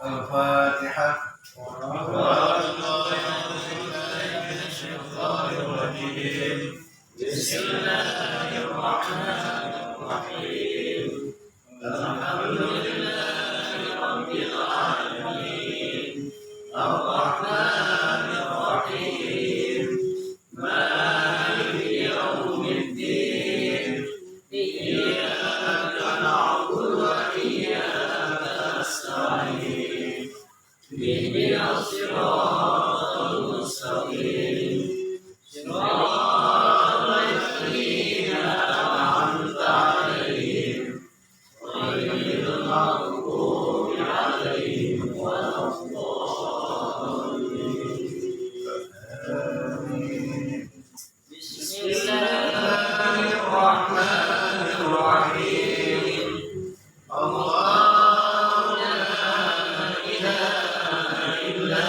الفاتحة. بسم الله الرحمن الرحيم الحمد لله رب العالمين الرحمن الرحيم مالك يوم الدين إياك نعبد وإياك نستعين اهدنا الصراط المستقيم صراط الذين أنعمت عليهم غير المغضوب عليهم ولا الضالين. بسم الله الرحمن الرحيم الله لا إله إلا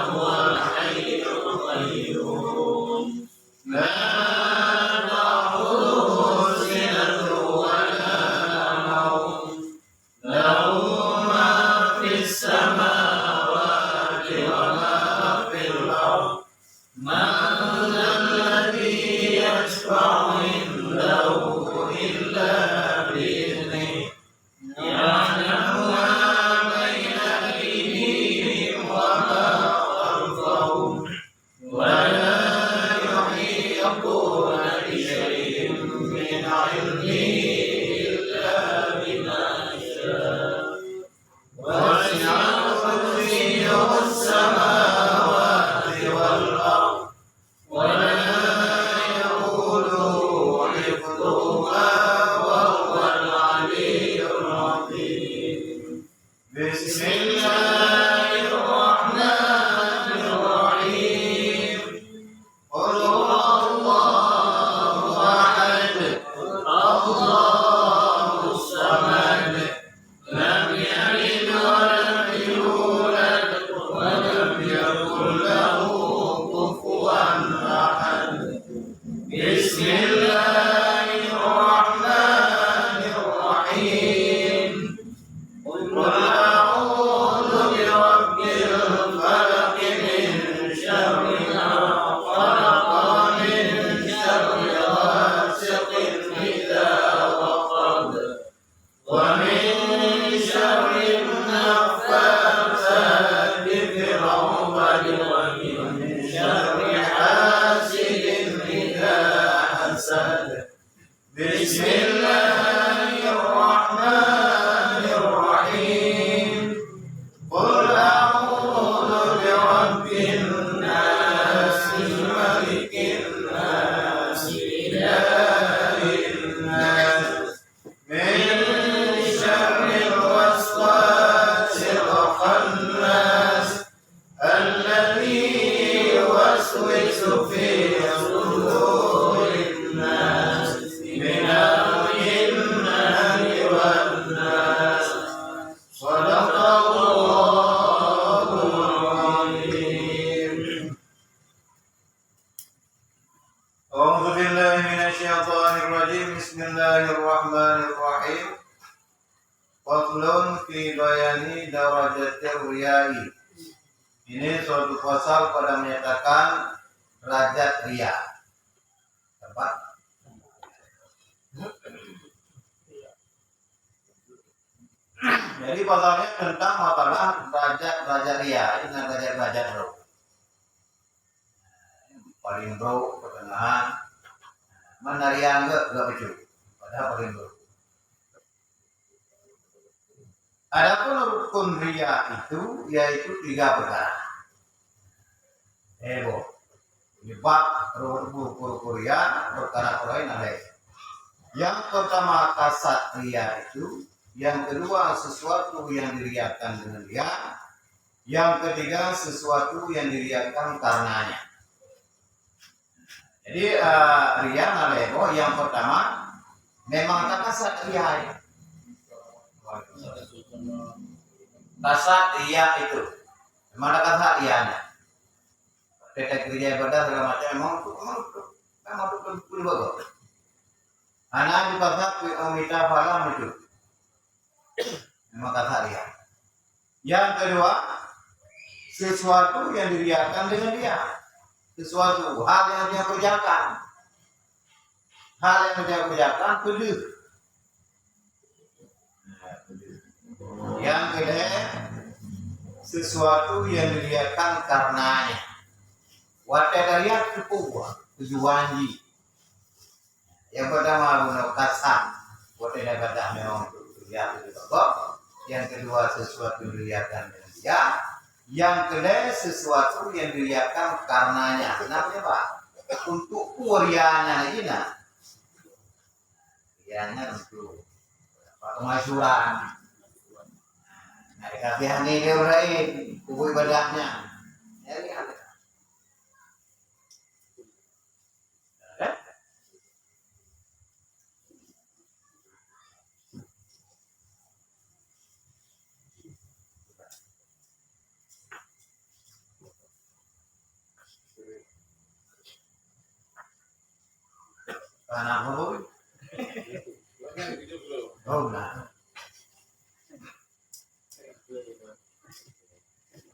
هو الحي القيوم لا تأخذه سنة ولا نوم له ما في السماوات وما في الأرض من ذا الذي يشفع عنده إلا بإذنه يعلم ما بين أيديهم وما خلفهم ولا يحيطون بشيء من علمه إلا بما شاء وسع كرسيه السماوات والأرض ولا يؤوده حفظهما وهو العلي العظيم. بسم الله الرحمن الرحيم قل هو الله أحد الله الصمد لم يلد ولم يولد ولم يكن له كفوا أحد. بسم الله الرحمن الرحيم قل أعوذ برب الفلق من شر ما خلق ومن شر غاسق إذا وقب ومن شر النفاثات في العقد ومن شر حاسد إذا حسد. بسم الله الرحمن الرحيم قل أعوذ برب الناس ملك الناس إله الناس من شر الوسواس الخناس الذي يوسوس في صدور الناس من الجنة والناس. صدق الله العظيم. أعوذ بالله من الشيطان الرجيم. بسم الله الرحمن الرحيم. فصل في بيان درajat riyai. Ini suatu pasal pada menyatakan derajat riya. Tepat? Jadi pasalnya tentang masalah derajat riya dengan derajat roh. Paling roh, pertengahan, mana riya enggak betul. Padahal paling roh. Adapun rukun riya itu yaitu 3 perkara. Bab rukun riya perkara lain ada. Yang pertama kasat riya itu, yang kedua sesuatu yang diriakan dengan riya, yang ketiga sesuatu yang diriakan karenanya. Jadi riya nalego yang pertama memang tak kasat riya. Kasat riya itu mana kasat riyanya? Kita kerja ibadah segala macam memang itu kulit bagus. Anak di pasar minta falam itu memang kasat riya. Yang kedua, sesuatu yang diriakan dengan dia. Sesuatu hal yang dia kerjakan. Hal yang dia kerjakan pedih. Yang kedua, sesuatu yang diriakan karenanya. Wate dari tujuanji. Yang pertama guna kasar. Wate dapat memang kerja itu bagus. Yang kedua sesuatu yang diriakan dengan dia. Yang kedua sesuatu yang diriakan karenanya. Kenapa Pak? Untuk kurianya lagi nah. Kurianya untuk kemasyuran. Nah, dikasih ini dia lain kubu ibadahnya. Jadi ada. Anak apa? Oh, nah.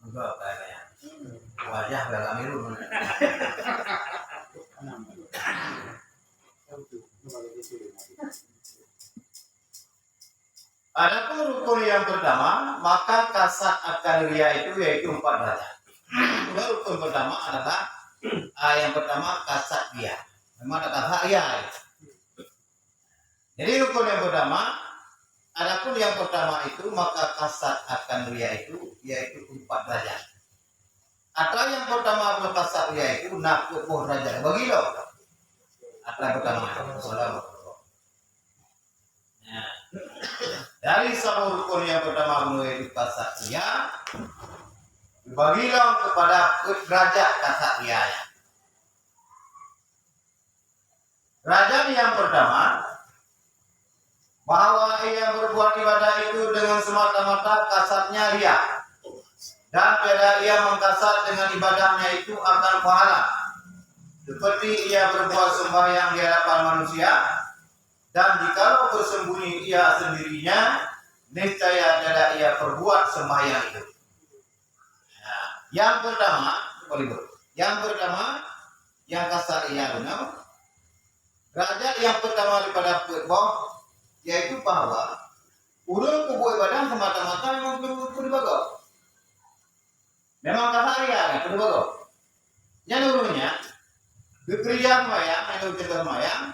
Enggak kayaknya. Wajah agak miru. Adapun rukun yang pertama, maka kasat akan ria itu yaitu 4 derajat. Rukun pertama adalah yang pertama kasat ria. Memang ada kasat ria. Jadi rukun yang pertama, adapun yang pertama itu maka kasat akan ria itu yaitu 4 derajat. Atau yang pertama kasat ria itu nak 10 derajat. Bagi lo. Atau yang pertama. Nah, dari sama rukun yang pertama yaitu kasat ria, dibagilah kepada derajat kasat ria. Derajat yang pertama, bahwa ia berbuat ibadah itu dengan semata-mata kasatnya ria, dan pada ia mengkasat dengan ibadahnya itu akan pahala, seperti ia berbuat sembahyang di hadapan manusia, dan jikalau bersembunyi ia sendirinya, niscaya tidak ia perbuat sembahyang itu. Nah, yang pertama, yang kasat ria benar. Derajat yang pertama daripada bawah yaitu bahwa urung kubu ibadah semata-mata memang kudu bagus. Memang kasarnya kudu bagus. Yang urungnya bekerja mayang, atau kerja mayang,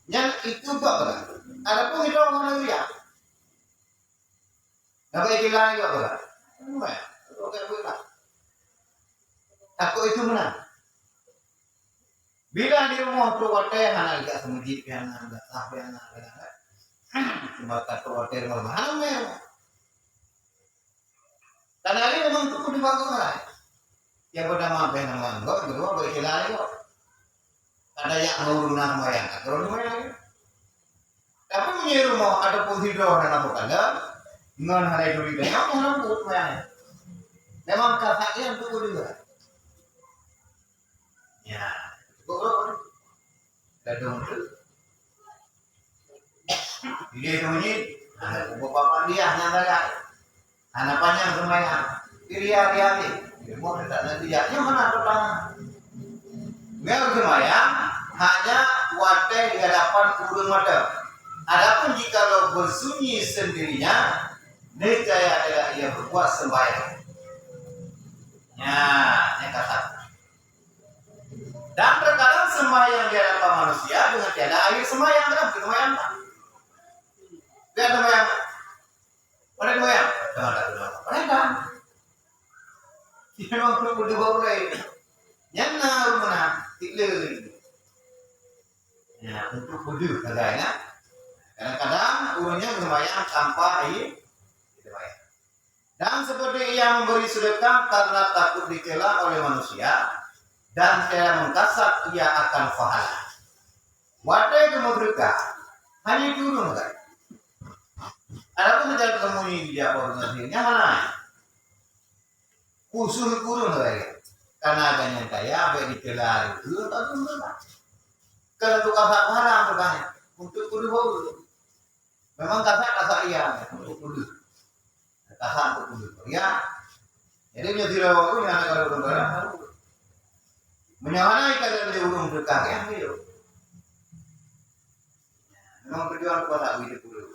yang itu bagus. Adapun itu orang negeri ya. Apa istilah itu bagus? Mayang, oke boleh. Aku itu menang. Bila di rumah tu wate anak agak semujit pian agak sah pian agak cuma kata wate mahal memang. Karena ini memang tu di bagus lah. Yang pertama pian manggo, kedua berkilai kok. Ada yang ngurunan mayang, kalau mayang. Tapi punya rumah ada pun hidup dan apa kada, ngan hari dulu dia apa orang pun mayang. Memang kasarnya tu juga. Ya. Dadung tu, dia bunyi, anak bapak dia nyamperin, anak panjang semuanya, dia ni, mau tidak nanti dia, yang mana pertama, memang semuanya hanya wate di hadapan urung mata. Adapun jika lo bersunyi sendirinya, niscaya tidak ia berbuat sembahyang. Ya, ini kata. Dan terkadang sembahyang di hadapan manusia dengan tiada air sembahyang kan? Sembahyang tak? Tidak ada sembahyang. Mana sembahyang? Mereka. Memang perlu dibawa yang rumah tidur. Ya, untuk kudu kadang-kadang. Kadang-kadang urungnya sembahyang tanpa air. Dan seperti yang memberi sedekah karena takut dicela oleh manusia. Dan saya mengkasat ia akan pahala. Wadai kemerdekaan hanya turun kan? Adapun tidak ketemu dia organisasinya mana? Usul kurun kan? Karena adanya kaya baik dicela itu atau tidak? Kalau untuk kasat haram bertanya untuk kudu bau. Memang kasat iya untuk kudu. tahan untuk mundur ya. Jadi menjadi rawa itu yang ada urung barang menyawanai kalau dia urung dekat yang itu. Memang perjuangan kuasa hidup dulu.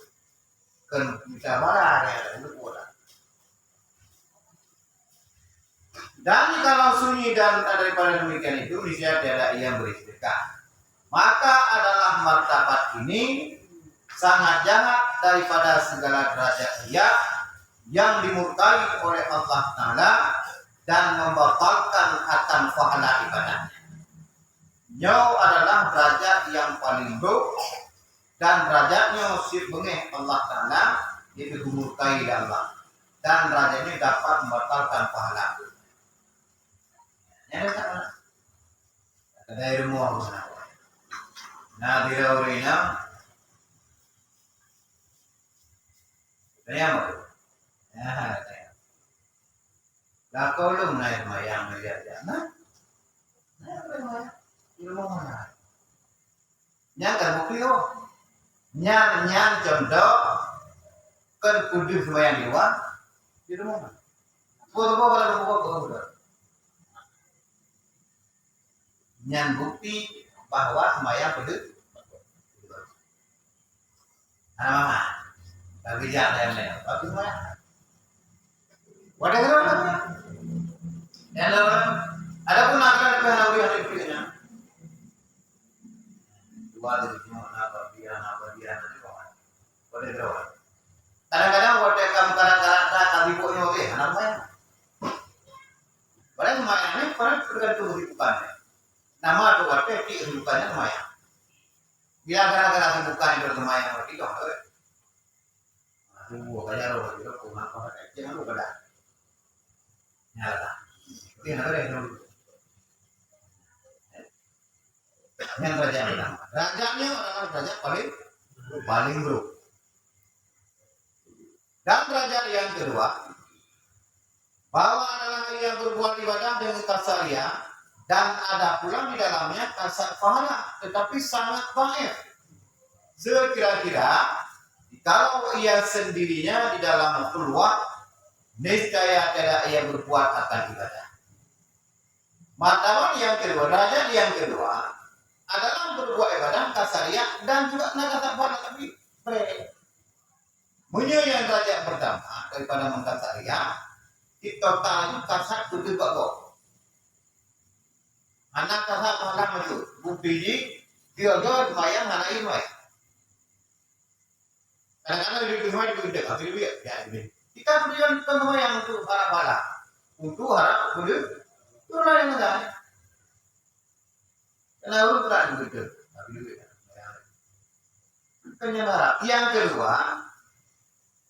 Kan bisa marah ya itu kuasa. Dan kalau sunyi dan daripada demikian itu niscaya tiada yang bersedekah. Maka adalah martabat ini sangat jahat daripada segala derajat dia yang dimurkai oleh Allah Ta'ala dan membatalkan akan pahala ibadahnya. Nyau adalah derajat yang paling buruk dan derajatnya sir bengeh Allah Ta'ala itu dimurkai Allah dan derajatnya dapat membatalkan pahala. Ya, ada ilmu Allah. Nah, diraurina saya mau. Ya, saya. Lah kolong naik mayang melihat jangan. Nah, ilmu mana? Nyang kan bukti lo. Nyang contoh kan kudu semayang di luar. Ilmu mana? Buat. Nyang bukti bahwa semayang kudu. Nah, tapi jangan yang tapi mah. Wadah kan? Yang ada pun akan ada yang dipilihnya. Dua dari semua apa dia nanti kawan. Wadah kan? Kadang-kadang wadah kamu kata kami punya oke, anak mah. Wadah semayang ini tergantung kehidupannya. Nama atau wadah kehidupannya semayang. Bila gara-gara kehidupan bersemayang berarti dong. Aduh, kaya roh itu kumah kau kecil lu pada nyala. Itu yang ada yang raja pertama. Rajanya adalah raja paling buruk. Dan raja yang kedua, bahwa adalah yang berbuat ibadah dengan kasaria dan ada pula di dalamnya kasar pahala, tetapi sangat baik. Sekira-kira kalau ia sendirinya di dalam keluar, niscaya tidak ia berbuat akan ibadah. Martabat yang kedua, derajat yang kedua adalah berbuat ibadah kasaria dan juga naga pahala tapi yang derajat pertama daripada mengkasaria, kita tahu kasar itu bagus. Anak kasar pahala itu bukti dia jual mayang anak ini mayang. Kadang-kadang hidup semua itu gede, tapi lebih ya gede. Kita berikan teman yang untuk harap-harap, untuk harap kudu, itu lah yang ada. Karena urut lah gede, tapi lebih. Penyelenggaraan yang kedua,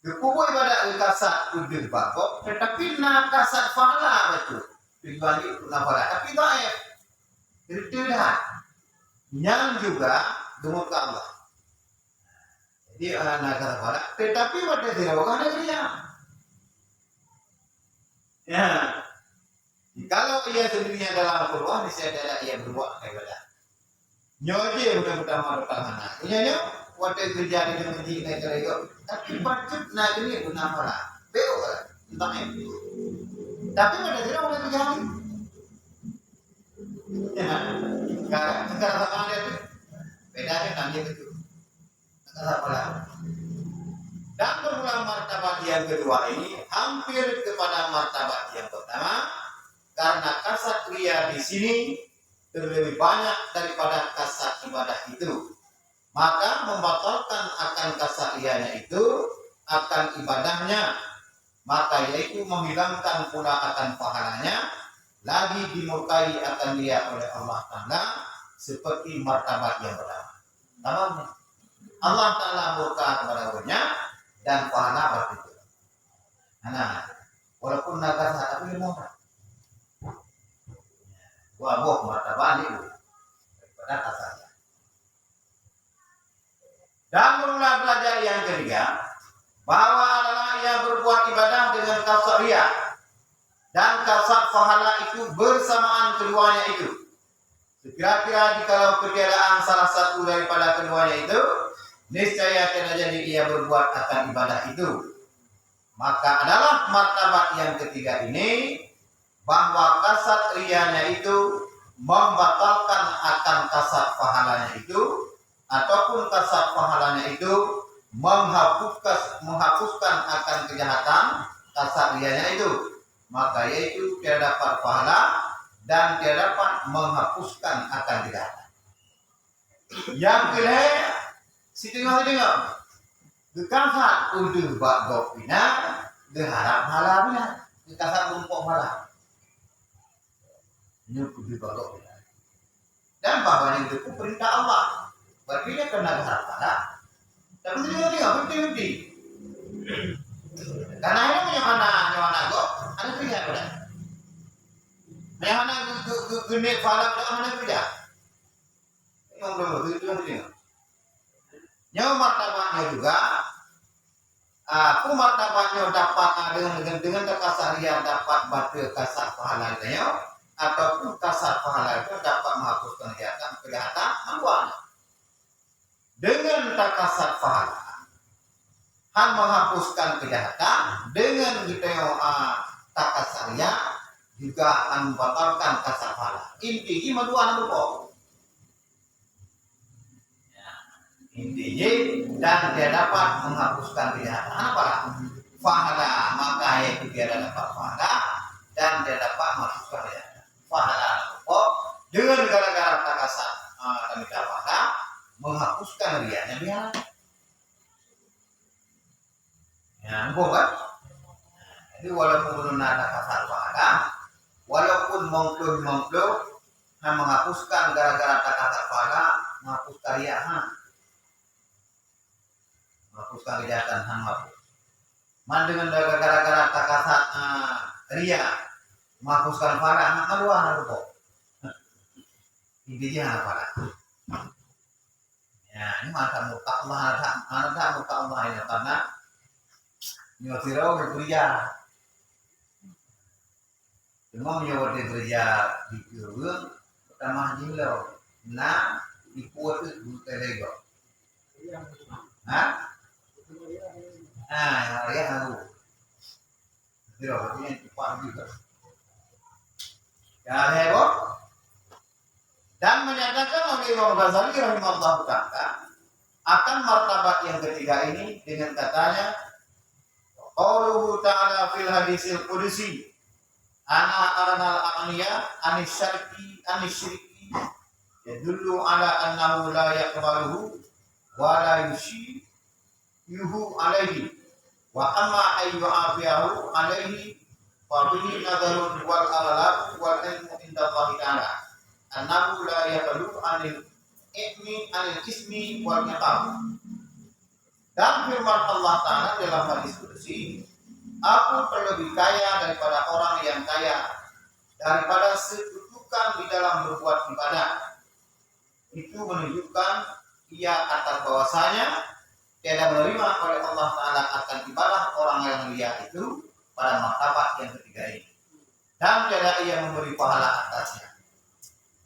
kubu ibadah kasat kudu bakok, tetapi nak kasat pahala betul. Dibanding nafala, tapi baik. Itu dah. Yang juga gemuk Allah. Di anak kata tetapi pada dirawakan dia. Ya, kalau ia sendirinya dalam keluar, niscaya tidak ia berbuat ibadah. Nyoje bukan martabat. Nyonya waktu terjadi dengan jika itu, tapi bacot nak ini guna apa? Beo kan, entah itu. Tapi pada dirawakan terjadi. Ya, sekarang apa itu? Bedanya nanti itu. Dan berulang martabat yang kedua ini hampir kepada martabat yang pertama karena kasat ria di sini terlebih banyak daripada kasat ibadah itu, maka membatalkan akan kasat rianya itu akan ibadahnya, maka yaitu menghilangkan pula akan pahalanya, lagi dimurkai akan dia oleh Allah Ta'ala seperti martabat yang pertama. Tamamnya Allah Ta'ala murka kepada orangnya dan pahala begitu. Nah, walaupun naga tapi ilmu wabah martabat itu daripada kasarnya. Dan mulai belajar yang ketiga, bahwa adalah yang berbuat ibadah dengan kasaria dan kasar pahala itu bersamaan keduanya itu. Sekira-kira jikalau ketiadaan salah satu daripada keduanya itu, niscaya tidak jadi ia berbuat akan ibadah itu. Maka adalah martabat yang ketiga ini, bahwa kasatriyanya itu membatalkan akan kasat pahalanya itu, ataupun kasat pahalanya itu menghapuskan akan kejahatan kasatriyanya itu. Maka yaitu tidak dapat pahala dan tidak dapat menghapuskan akan kejahatan. Yang kedua, tengok kekasat untuk bak gopina berharap pahalanya, kekasat rumpuk pahala ini kudu bak gopina. Dan bahwa itu perintah Allah, berarti dia kena berharap pahala. Tapi tengok penting. Karena ini punya mana kok, ada kerja pada. Yang mana gede pahala pada mana kerja. Yang belum itu yang penting. Yang martabatnya juga, aku martabatnya dapat dengan kekasarian dapat batu kasar pahalanya, ataupun kasar pahala itu dapat menghapuskan kejahatan awan. Dengan kasar pahala, hal menghapuskan kejahatan, dengan takasarnya juga membatalkan kasar pahala. Intinya dua nomor. Intinya dan dia dapat menghapuskan kejahatan apa? Pahala, maka yaitu dia dapat pahala dan dia dapat menghapuskan kejahatan. Pahala dengan gara-gara takasat dan pahala menghapuskan riaknya biar. Ya, kan? Jadi walaupun ada kasar pahala, walaupun mongklum menghapuskan gara-gara takasat pahala, menghapuskan riaknya. Menghapuskan kejahatan hambur. Man dengan gara-gara takasat ria menghapuskan pahala hang aluan kok. Intinya apa? Ya, ini mata muka Allah, ada muka Allah ini karena nyosirau bekerja. Cuma menyawat bekerja di kurung pertama jilau. Nah, ikuat itu telego. Hah? Nah, yang aku. Tidak, artinya cepat juga. Ya, heboh. Dan menyatakan oleh Imam Ghazali rahimahullah ta'ala akan martabat yang ketiga ini dengan katanya, qauluhu ta'ala fil hadisil qudsi, ana aranal a'niya anisyirki yadullu ala annahu la yaqbaluhu wa la yuhu alaihi wa amma ayyu'afiyahu alaihi wa bihi nadarun wal aghlab wal ilmu inda Allah ta'ala annahu la yaqbalu anil ismi wal iqam. Dan firman Allah Ta'ala dalam hadis qudsi, aku terlebih kaya daripada orang yang kaya, daripada sekedudukan di dalam berbuat ibadah. Itu menunjukkan ia atas bahwasanya tidak menerima oleh Allah Ta'ala akan ibadah orang yang mulia itu pada martabat yang ketiga ini, dan tidak ia memberi pahala atasnya.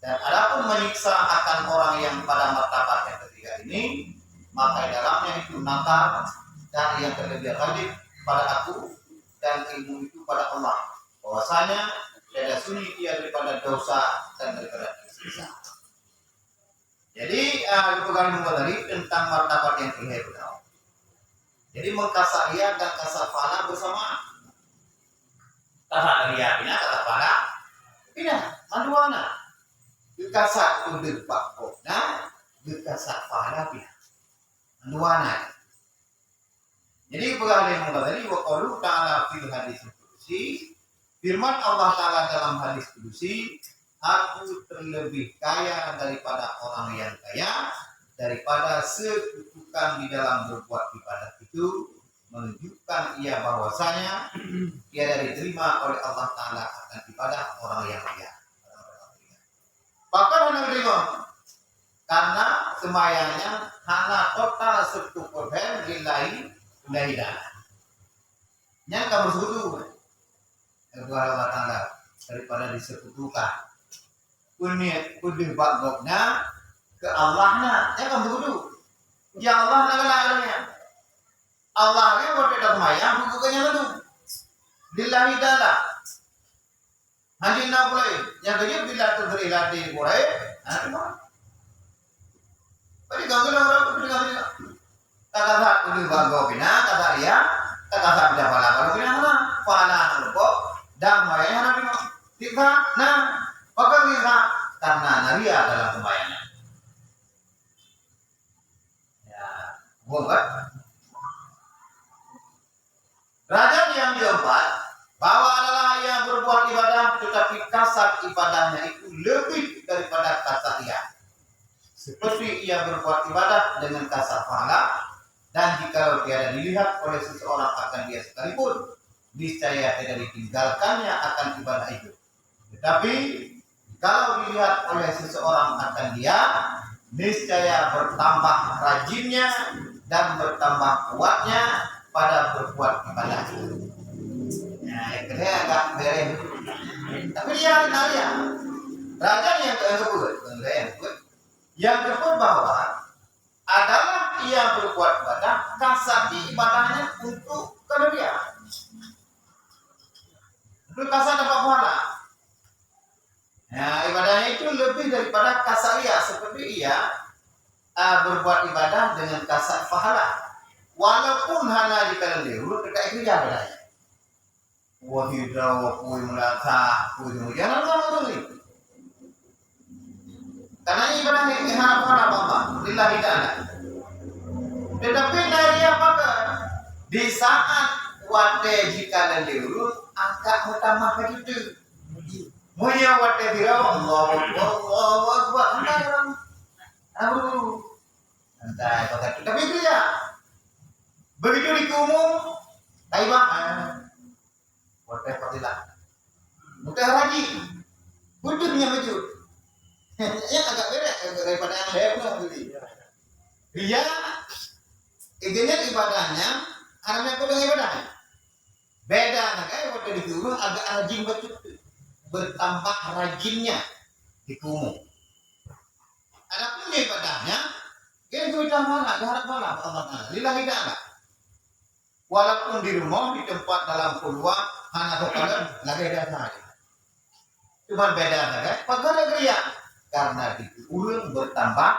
Dan adapun menyiksa akan orang yang pada martabat yang ketiga ini, maka dalamnya itu nakal dan yang terlebih lagi pada aku dan ilmu itu pada Allah, bahwasanya tidak sunyi ia daripada dosa dan daripada siksa. Jadi dipegang tadi tentang martabat yang ketiga itu. Jadi mengkasar ria dan kasar pahala bersamaan. Kasar ria bina kasar pahala bina maduana. Kasar untuk bakpokna, kasar pahala bina maduana. Jadi pegang yang tadi waqalu ta'ala fil hadis qudsi, firman Allah Ta'ala dalam hadis qudsi, aku terlebih kaya daripada orang yang kaya, daripada sekedudukan di dalam berbuat ibadah itu, menunjukkan ia bahwasanya ia diterima oleh Allah Ta'ala akan ibadah orang yang kaya. Bahkan hanya diterima karena semayangnya hanya total 100% lillahi dana. Yang kamu suruh kepada Allah Ta'ala daripada disekutukan. Kudu bagokna ke Allahna, ya kamu dulu. Ya Allah nagalanya. Allahnya berdekat mayang bukannya itu lillahi ta'ala hadina mulai yang kaya bila terjadi lati mulai tapi kalau orang berdiri kata ini bago bina kata dia kata bida pala kalau bina mana pala lupa dan mayang nabi tiba nah pakai kita karena naria dalam pembayangnya ya buat raja yang keempat bahwa adalah yang berbuat ibadah tetapi kasar ibadahnya itu lebih daripada kasar ia. Seperti ia berbuat ibadah dengan kasar pahala dan jika tiada dilihat oleh seseorang akan dia sekalipun niscaya tidak ditinggalkannya akan ibadah itu. Tetapi kalau dilihat oleh seseorang akan dia niscaya bertambah rajinnya dan bertambah kuatnya pada berbuat ibadah. Nah, yang kedua agak bereng. Tapi dia nanya, raja yang kedua bahwa adalah ia berbuat ibadah kasar di ibadahnya untuk karena dia. Untuk kasar dapat pahala. Nah, ibadahnya itu lebih daripada kasar ia seperti ia berbuat ibadah dengan kasar pahala. Walaupun hanya di kalangan dulu dekat itu ya bedanya. Wahidra kui mulata kui jangan ngomong ini. Karena ibadah ini harapan apa? Lillahi ta'ala. Tetapi dari apakah di saat wate di kalangan dulu agak utama begitu. Munya wate dira Allahu Akbar. Entah apa tapi itu ya. Begitu dikumum, taibah, wadah patilah, muka haji, wujudnya wujud, yang agak beda daripada yang lain dia, idenya ibadahnya, karena aku dengan ibadahnya, beda, kayak wadah dikumum agak rajin betul, bertambah rajinnya dikumum. Adapun ibadahnya, dia itu malah, harap malah, lillahi ta'ala. Walaupun di rumah, di tempat dalam keluar, hanya kepada lagi ada saja. Cuma beda saja, pagar geria karena diurung bertambah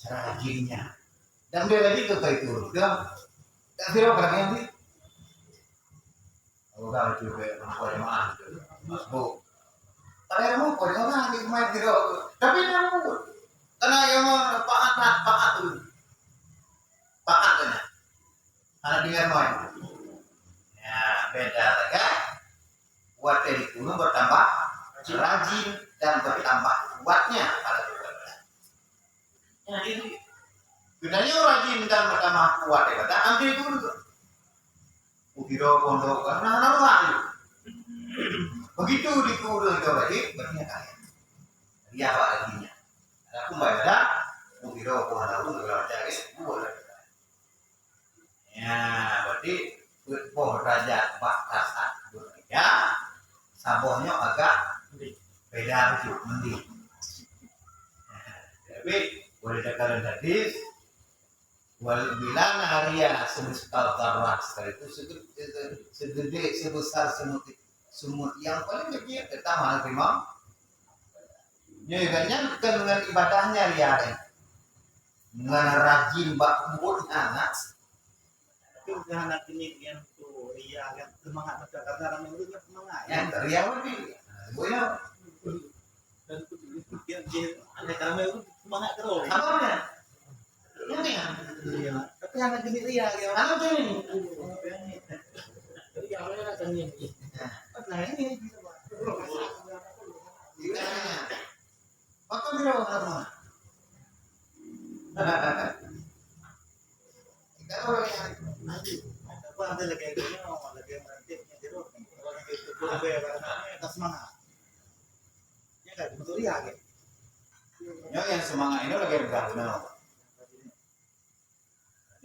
rajinnya. Dan dia lagi ke itu, dia tak kira berapa yang di. Kalau juga mampu jemaah, bu. Tapi mampu jemaah di rumah tidak. Tapi dia mampu. Karena yang paat dulu, paatnya. Anak dengar main. Ya, beda kan? Kuat dari gunung bertambah rajin dan bertambah kuatnya pada ibadah. Ya, ini gunanya rajin dan bertambah kuat ibadah. Ambil dulu. Ukiro pondok karena normal. Begitu dikurung itu berarti kaya. Dia apa artinya? Aku ibadah, ukiro pondok kalau cari boleh. Ya, berarti poh raja bakas ya sabohnya agak beda begitu mending. Tapi boleh dikatakan hadis wal bilang haria semesta taras itu segede sebesar semut yang paling kecil pertama terima. Nyeganya dengan ibadahnya lihat dengan rajin bak mulut anak. Itu anak ini yang tuh ria yang semangat macam karena orang itu semangat Yang ria lebih boleh dan dia ada karena itu semangat terus apa ini iya tapi anak ini ria ya apa ini jadi yang mana akan ini nah ini Dikanya, apa biro apa? Kita orang yang nanti apa ada lagi ini mau lagi merantiknya di road orang itu boleh atas semangat ya kan betul ya kan yang semangat ini lagi berguna.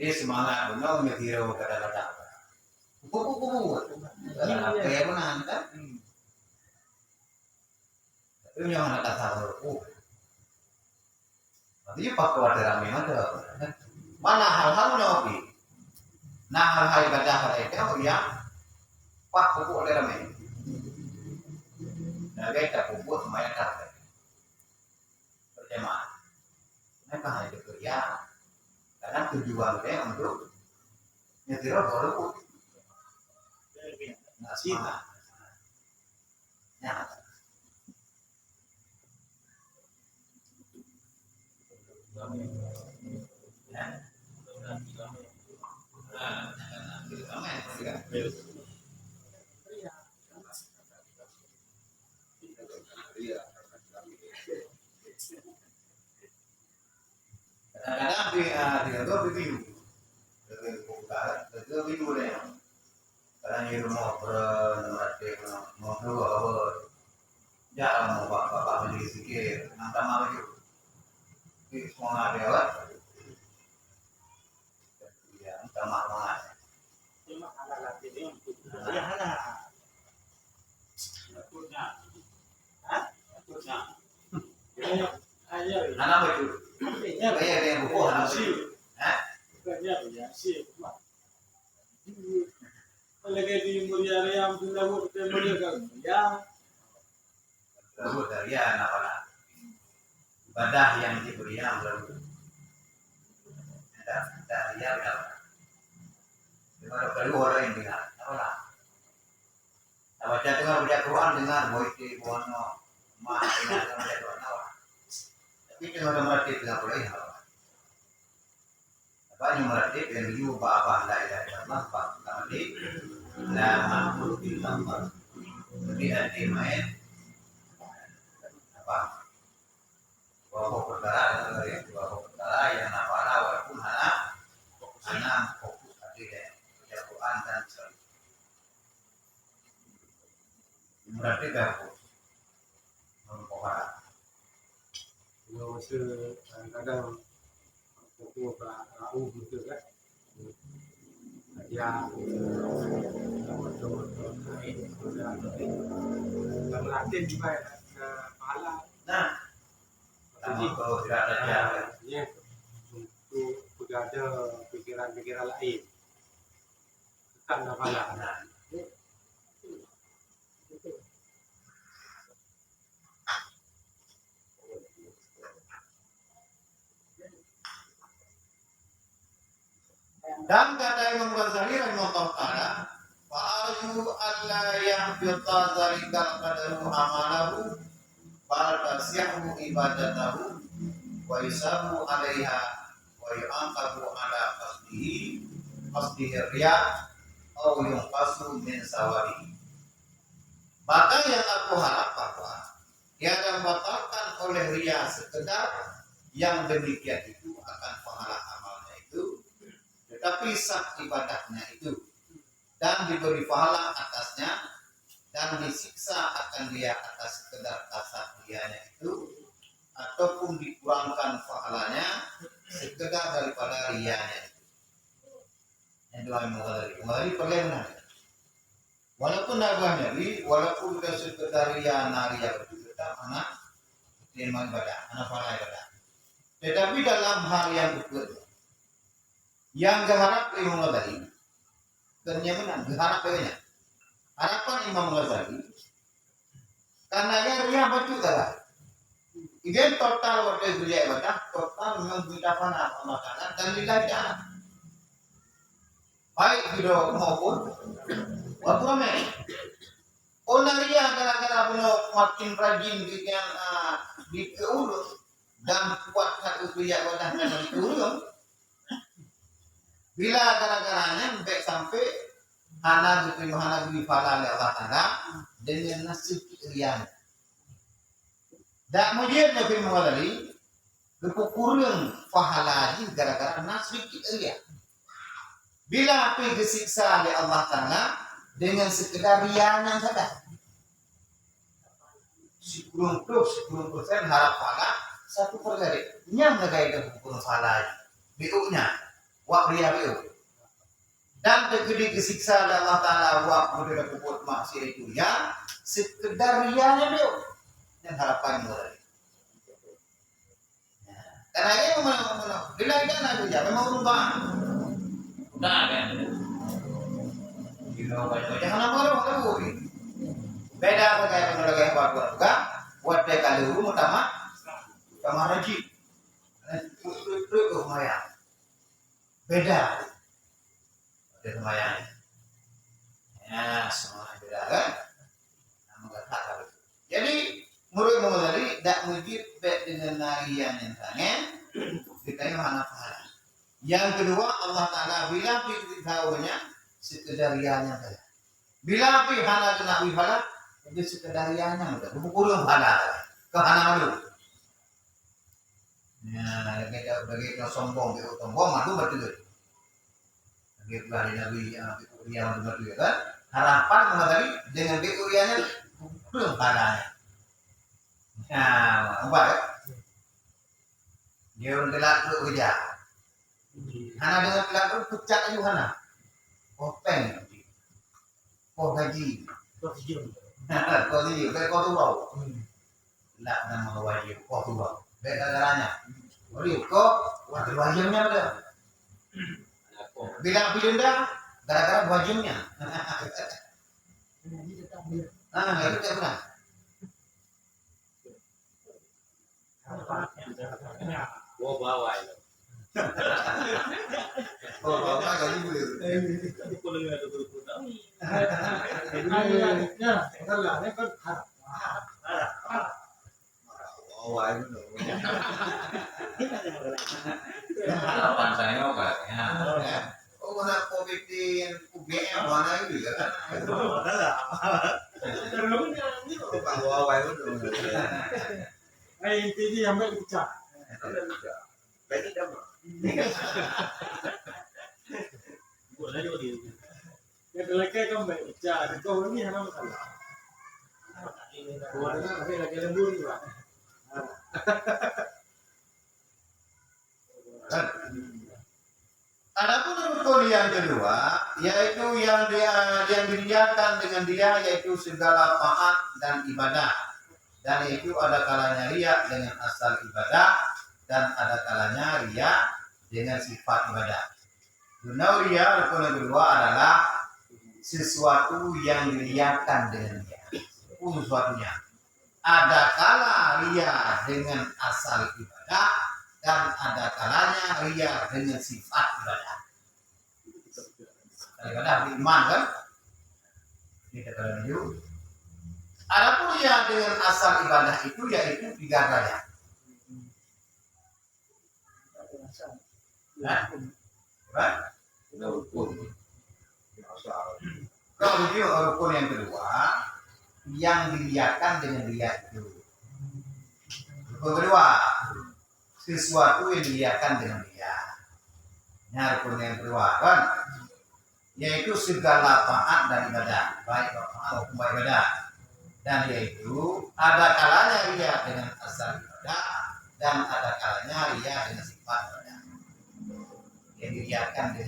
Dia semangat benar ngehiro kata-kata. Kupu-kupu. Apa ya benar kan? Tapi yang anak kata Artinya pak khawatir rame ada. Mana hal-hal nabi. Nah Pak pupuk oleh ramai. Nah, kita pupuk lumayan kan. Berjamaah. Kenapa hanya bekerja? Karena tujuannya untuk nyetir baru nggak semangat. Ya. Kadang-kadang dia tuh review, review deh. Kadang di rumah berarti mau keluar, jangan mau bapak beli sikit, nanti malu juga. Semua lewat, ya minta maaf. Cuma anak-anak ini untuk ya anak. Hah? Ayo. Anak baju, bayar yang buku anak baju. Hah? Terus dari anak-anak ibadah yang diberikan lalu dari ya dengan kedua orang yang dengar, apa? Baca dengar baca Quran dengar boyti bono mah dengar baca Quran apa? Tapi dengan merati dengar boleh apa? Apa yang merati yang diubah apa anda tidak pernah apa? Tadi nama putih tambah lebih hati main apa? Bahwa perkara yang apa walaupun anak fokus tadi deh baca Quran dan sekali. Berarti gabung mengkobar. Kalau kadang pokok rau gitu kan, ya betul-betul naik, kalau latih juga ya pahala. Nah, kalau tidak ada jalan, Ya, untuk sudah ada pikiran-pikiran lain, tetap ada pahala. nah, dan kata Imam Ghazali rahimahullah taala, fa'arju alla yahbita zalikal qadaru amalahu bal tasyahu ibadatahu wa yusabu alaiha wa yu'aqabu ala qasdihi riya au yunqasu min sawari. Maka yang aku harap bahwa tiada membatalkan oleh riya sekedar yang demikian itu akan pahala amalnya itu, tetapi sah ibadahnya itu dan diberi pahala atasnya dan disiksa akan dia atas sekedar kasar rianya itu, ataupun dikurangkan pahalanya sekedar daripada rianya itu. Yang doa mengalami perlena. Walaupun agaknya walaupun sudah sekedar ria itu tetap anak terima ibadah, anak pahala ibadah. Tetapi dalam hal yang betul, yang keharap Imam Ghazali, kenyamanan, keharap banyak. Harapan Imam Ghazali, karena yang ria betul adalah, ini total waktu ria ibadah, total memang kita fana makanan dan lillahi ta'ala. Baik hidup maupun waktu ramai. Onaria gara-gara belum makin rajin di keulung dan kuat satu pihak wadahnya di keulung. Bila gara-garanya sampai anak diterima pahala oleh Allah Taala dengan nasib rian. Dan kemudian Nabi Muhammad berkurang pahala gara-gara nasib rian. Bila api disiksa oleh Allah Ta'ala dengan sekedar rianan saja. 10% harap pahala, 1% nyam nagai dan hukum pahala. Biunya, wak ria biu. Dan begini disiksa oleh Allah Ta'ala wak mudah kubut maksir itu ya, sekedar rianan biu. Dan harapan mulai. Karena ini memang bila ikan aku ya memang rubah. Nah, kan? Jangan apa-apa. apa juga wadai kalau utama raji itu lumayan beda dari lumayan ya semua beda kan jadi murid mengenali tak mujib dengan narian yang tangan kita yang mana pahala. Yang kedua Allah Taala bila tahunya sekedariannya saja. Bila hana kena wihala itu sekedariannya sudah bukan pahala ke hana malu. Ya kita sombong itu sombong malu betul. Bagi Nabi yang betul kan harapan mengenali dengan dikuriannya belum pahalanya. Nah, apa ya? Dia orang gelap tu kerja. Hana dengan gelap tu pucat aja hana. Kopeng. Kau gaji. Kau gaji. Kau tu bau. Nak nama wajib. Kau tu bau. Beda caranya. Wajib kau. Wajibnya ada. Bila pindah, gara-gara wajibnya. Itu tak pernah. Gua bawa itu. Bawa gaji boleh. Kalau nggak ada berhutang. Bawa itu. Harapan saya apa? Ya. Oh, mana bikin UGM mana itu ya kan? Bawa itu. Ini yang baik pecah. Baik dah. Boleh juga dia. Ya lelaki kan baik pecah. Kau ini hanya masalah. Keluarga lagi lembur juga. Adapun rukun yang kedua, yaitu yang diriakan dengan dia, yaitu segala taat dan ibadah. Dan itu ada kalanya riya dengan asal ibadah dan ada kalanya riya dengan sifat ibadah. Guna riya rukun yang kedua adalah sesuatu yang diriakan dengan dia. Sesuatunya. Ada kala riya dengan asal ibadah dan ada kalanya riya dengan sifat ibadah. Ibadah iman kan? Kita kalian dulu. Adapun yang dengan asal ibadah itu yaitu 3 derajat. Nah, kalau begitu rukun yang kedua yang dilihatkan dengan dia itu. Rukun kedua sesuatu yang dilihatkan dengan dia. Nah, rukun yang kedua kan yaitu segala taat dan ibadah, baik maupun ibadah. Dan yaitu ada kalanya ria dengan asal ibadah dan ada kalanya ria dengan sifat ibadah yang diriakan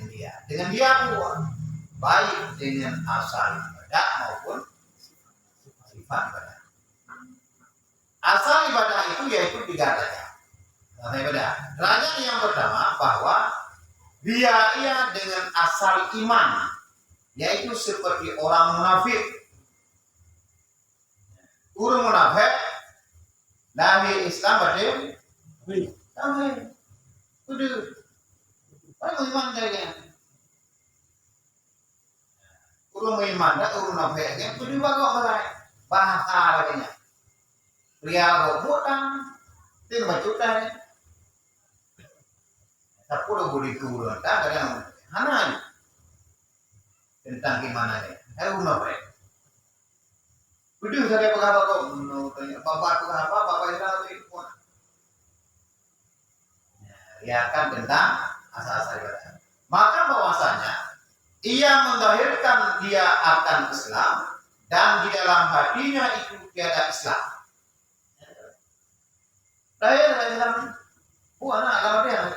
dengan dia pun baik dengan asal ibadah maupun sifat ibadah. Asal ibadah itu yaitu 3 derajat. Asal ibadah. Derajat yang pertama bahwa dia dengan asal iman, yaitu seperti orang munafik. Orang munafik dari Islam berarti tamai. Udah. Orang iman dia. Orang iman dah orang munafik dia udah bawa berai. Bahasa lagi. Pria robotang tin bacutan. Tapi udah boleh turun. Tak ada hana tentang gimana dia. Orang munafik. Udah saya berapa kok? Bapak itu apa? Bapak itu apa? Ya kan tentang asal-asal ibadah. Maka bahwasanya ia mendahirkan dia akan Islam dan di dalam hatinya itu tiada Islam. Saya Islam. Anak agama dia.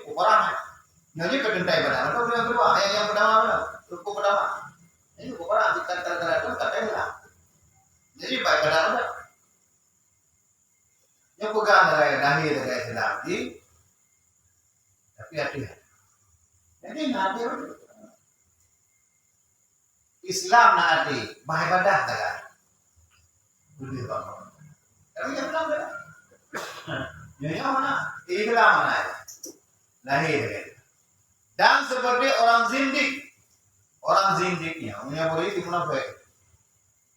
Orang. Nyanyi kedentai ibadah. Itu yang kedua. Yang pertama. Cukup pertama. Ini orang kata-kata itu kata Islam. Jadi baik pada ada. Yang pegang dari Islam ini, tapi hati-hati. Jadi nanti Islam nanti bahagia dah. Udah bangun. Tapi yang bilang dah. Nyonya mana? Ikhlas mana? Lahir. Dan seperti orang zindiknya, punya boleh itu munafik.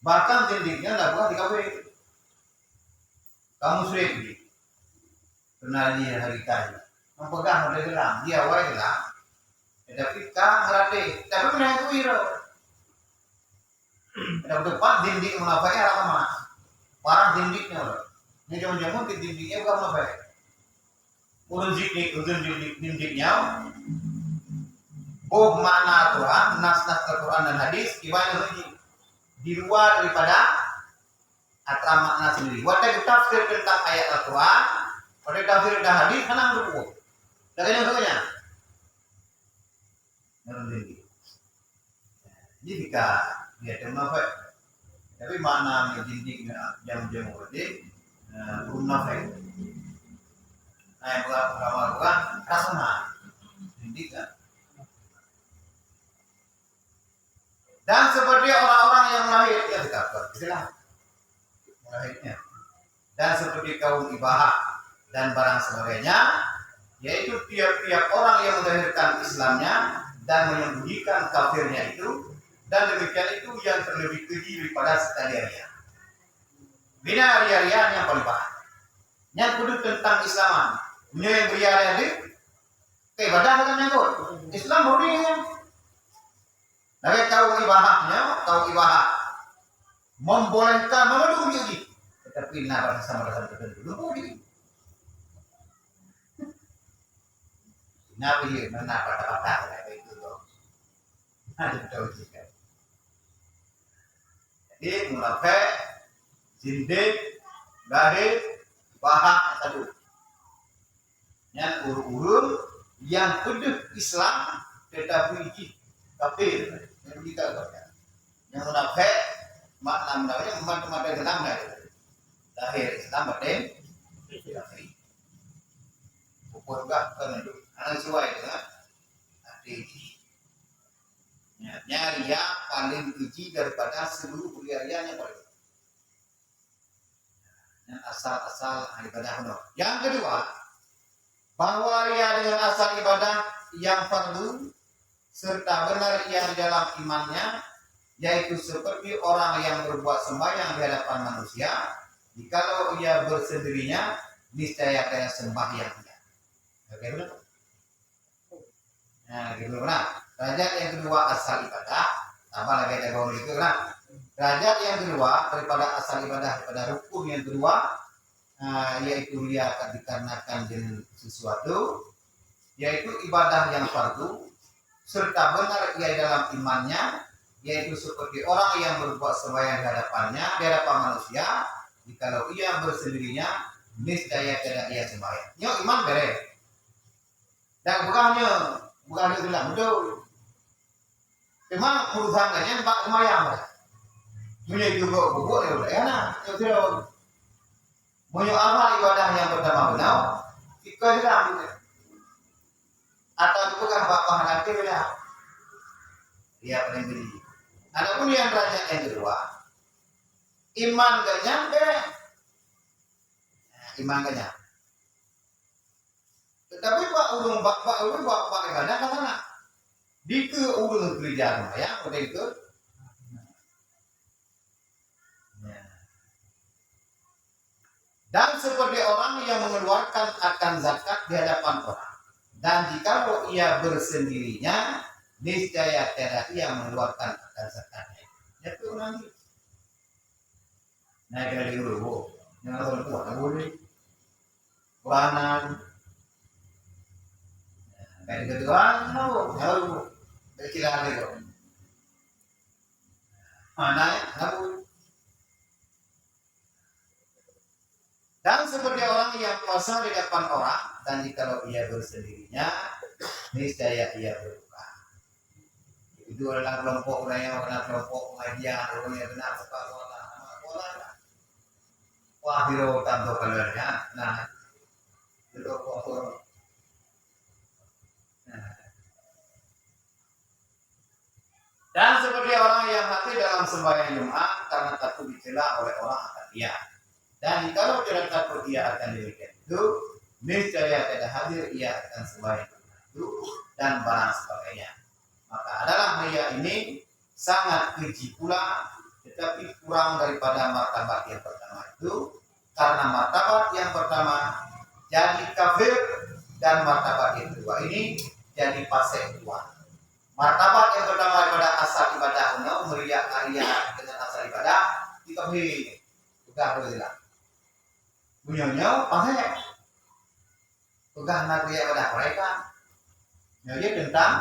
Bahkan zindiknya tidak boleh dikafir. Kamu musyrik di. Benar dia hari kaya. Mempegang ada gelang, dia wae gelang. Tapi kang ngerti, tapi benar itu iro. Ada depan zindik munafiknya apa mana? Parah zindiknya loh. Ini jangan-jangan zindiknya bukan munafik. Urun zindiknya. Oh mana Quran, nas-nas Al-Quran dan hadis, gimana lagi? Di luar daripada atau makna sendiri. Waktu tafsir tentang ayat Al-Quran, pada tafsir tentang hadis, mana berbuat? Lagi yang menurut jadi jika dia munafik, tapi mana menjindiknya jam-jam berarti munafik. Nah yang bukan rasanya, jindikan. Dan seperti orang-orang yang lahir ya dikafir, itulah lahirnya. Dan seperti kaum Ibahah dan barang sebagainya, yaitu tiap-tiap orang yang melahirkan Islamnya dan menyembunyikan kafirnya itu, dan demikian itu yang terlebih keji daripada sekaliannya. Bina ria-riaan yang paling parah. Yang kudu tentang Islaman, punya yang beria di, ibadah dengan nyangkut. Islam murni kan. Tapi kaum ibahah membolehkan mengadu uji, tetapi nak sama tertentu belum boleh. Nabi mana kata-kata kayak itu loh. Ada tahu juga. Jadi munafik, zindik, lahir, ibahah satu. Yang urun yang kedua Islam tetapi kafir. Yang munafik makna munafik membantu gelang lahir Islam batin kafir. Puput gak kan itu anak sesuai dengan hati. Nyari yang paling keji daripada seluruh ria-ria yang paling. Yang asal-asal ibadah benar. Yang kedua, bahwa ria dengan asal ibadah yang fardu serta benar yang dalam imannya, yaitu seperti orang yang berbuat sembahyang di hadapan manusia, jikalau ia bersendirinya, niscaya kaya sembahyangnya. Oke, benar? Nah, gitu benar. Derajat yang kedua asal ibadah, sama lagi ada bawah itu benar. Derajat yang kedua daripada asal ibadah pada rukun yang kedua, yaitu ia akan dikarenakan dengan sesuatu, yaitu ibadah yang fardu serta benar ia dalam imannya, yaitu seperti orang yang berbuat sembahyang di hadapan manusia, jikalau ia bersendirinya, niscaya tidak ia sembahyang. Nyo iman bere. Dan bukan itu lah, betul. Cuma urusannya pak sembahyang. Punya juga bubuk ya udah, ya nah, itu punya amal ibadah yang pertama benar, jika hilang. Atau bukan bapak nanti beda. Dia paling tinggi. Adapun yang derajat yang kedua, iman gak nyampe. Iman gak nyampe. Tetapi pak ulung ibadah kata nak. Di ke ulung gereja ya, udah itu. Dan seperti orang yang mengeluarkan akan zakat di hadapan orang. Dan jikalau ia bersendirinya, niscaya tidak ia mengeluarkan akan zakatnya. Itu nanti. Naik dari dulu, jangan terlalu kuat, boleh. Peranan. Dari kedua, jauh, kecil lagi kok. Mana ya? Boleh. Dan seperti orang yang puasa di depan orang, dan jikalau ia bersendirinya, niscaya ia berbuka. Itu adalah kelompok orang yang kena kelompok pengajian, orang yang kena sekolah. Wah, hero tanto kalernya. Nah, itu kok. Dan seperti orang yang mati dalam sembahyang Jumat karena takut dicela oleh orang akan ia. Dan kalau tidak takut ia akan demikian itu, niscaya tidak hadir ia akan sembahyang itu dan barang sebagainya. Maka adalah ia ini sangat keji pula, tetapi kurang daripada martabat yang pertama itu, karena martabat yang pertama jadi kafir dan martabat yang kedua ini jadi fasik tua. Martabat yang pertama daripada asal ibadah meriak karya dengan asal ibadah kita beri pegang begitu. Punyanya fasik pegang karya ibadah mereka. Jadi tentang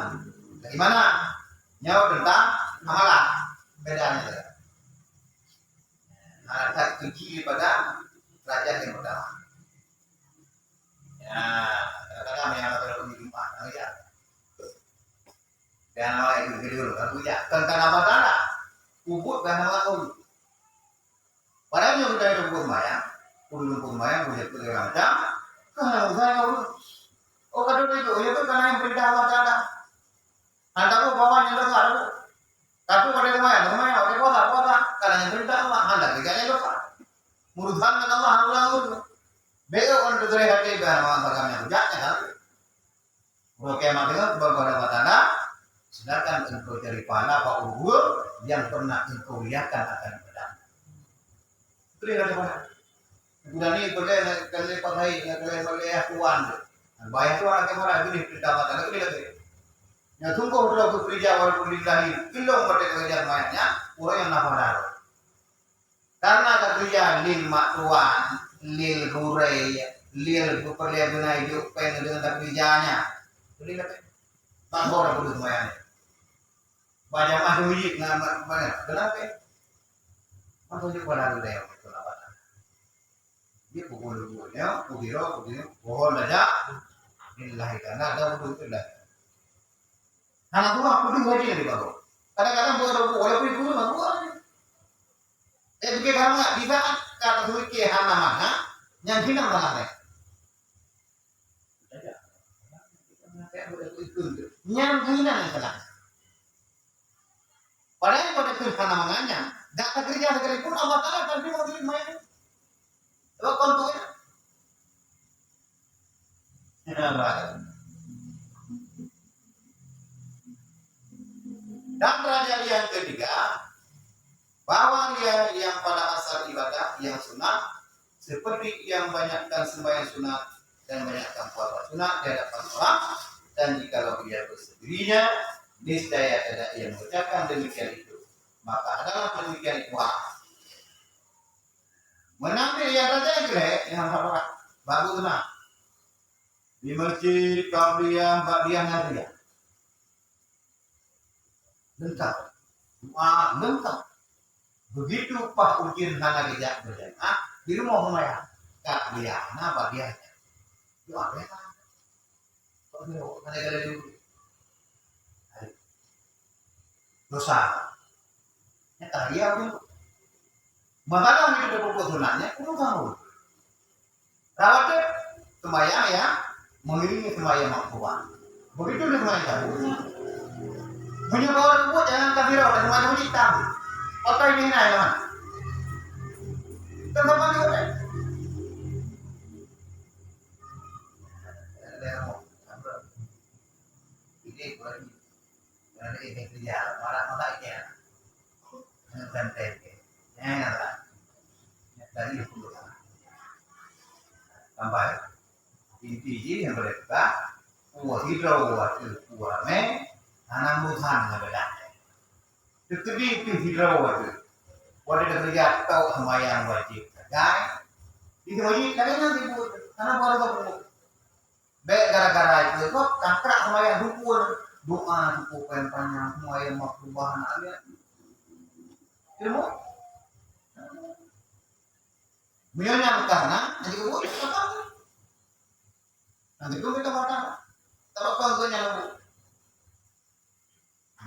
bagaimana? Nyawa tentang amalan bedanya. Ada kunci pada kerajaan yang pertama. Ya, kadang-kadang yang ada di rumah, ya. Dan awal itu dulu, aku ya. Tentang apa tanda? Ubud dan nama ulu. Padahal yang sudah ada maya, ulu maya punya tiga macam. Kalau saya ulu, oh kadang itu, itu karena yang perintah apa tanda. Anda ko bawa yang dengar aku. Tapi pada kemana, ada kota, karena yang perintah Allah, anda tiganya lupa. Murusan dengan Allah, Allah. Beliau kan betul hati bahwa bagamnya hujannya kan. Oke, makanya beberapa tanda, sedangkan engkau cari pahala Pak Unggul yang pernah engkau lihatkan akan pedang. Itu dia kata mana? Kemudian ini boleh kali pakai, boleh akuan. Bayar tu orang kemana ini perintah tanda itu dia. Ya tunggu udah bekerja walaupun dilahi kilong pada kerjaan mainnya orang yang nafadar. Karena kerja lil maktuan, lil hurai, lil perlihat dengan hidup dengan kerjanya. Jadi kata, tak boleh berdua semuanya. Banyak masuk hijik nama banyak. Kenapa? Masuk hijik pada ada yang berlapatan. Dia pukul-pukulnya, pohon aja. Inilah karena ada berdua itu dah. Anak tua aku dulu aja di bawah. Kadang-kadang boleh pergi dulu nggak buat. Begitu kamu nggak bisa kata sulit ke hana mana, yang hinang mana deh. Yang hinang yang salah. Padahal pada itu hana manganya, data kerja sekalipun Allah Taala tapi mau diri main. Coba kontunya. Dan derajat yang ketiga, bahwa dia yang pada asal ibadah yang sunat, seperti yang banyakkan sembahyang sunat dan banyakkan puasa sunat di hadapan orang, dan jikalau dia bersendirinya, niscaya tidak ia mengucapkan demikian itu, maka adalah demikian itu. Menambil yang raja yang jelek, yang apa? Bagus nah. Di masjid kabliah, badiah nanti. Lengkap, lengkap. Begitu pas ujian hana kerja berjamaah di rumah rumah kak dia, apa dia? Itu apa ya? Kok dia mana ada dulu? Dosa. Ya tadi aku. Makanya kita berbuat sunatnya, kurang tahu. Rawatnya sembahyang ya, mengiringi sembahyang makbul. Begitu dia sembahyang. Punya orang buat jangan kafir orang semua hitam. Otak ini naik teman. Teman-teman juga. Ini kerja malah ini. Dan tempe. Dari itu. Sampai inti yang mereka buat hidro buat anak mutan nggak itu hidro itu wadah kerja tahu sembahyang wajib guys itu wajib kalian nanti buat anak baru tuh baik gara-gara itu kok kakak sembahyang dukul doa dukul panjang sembahyang makrubahan ada ilmu menyanyang karena nanti gue apa nanti gue kita makan kalau kau gue nyamuk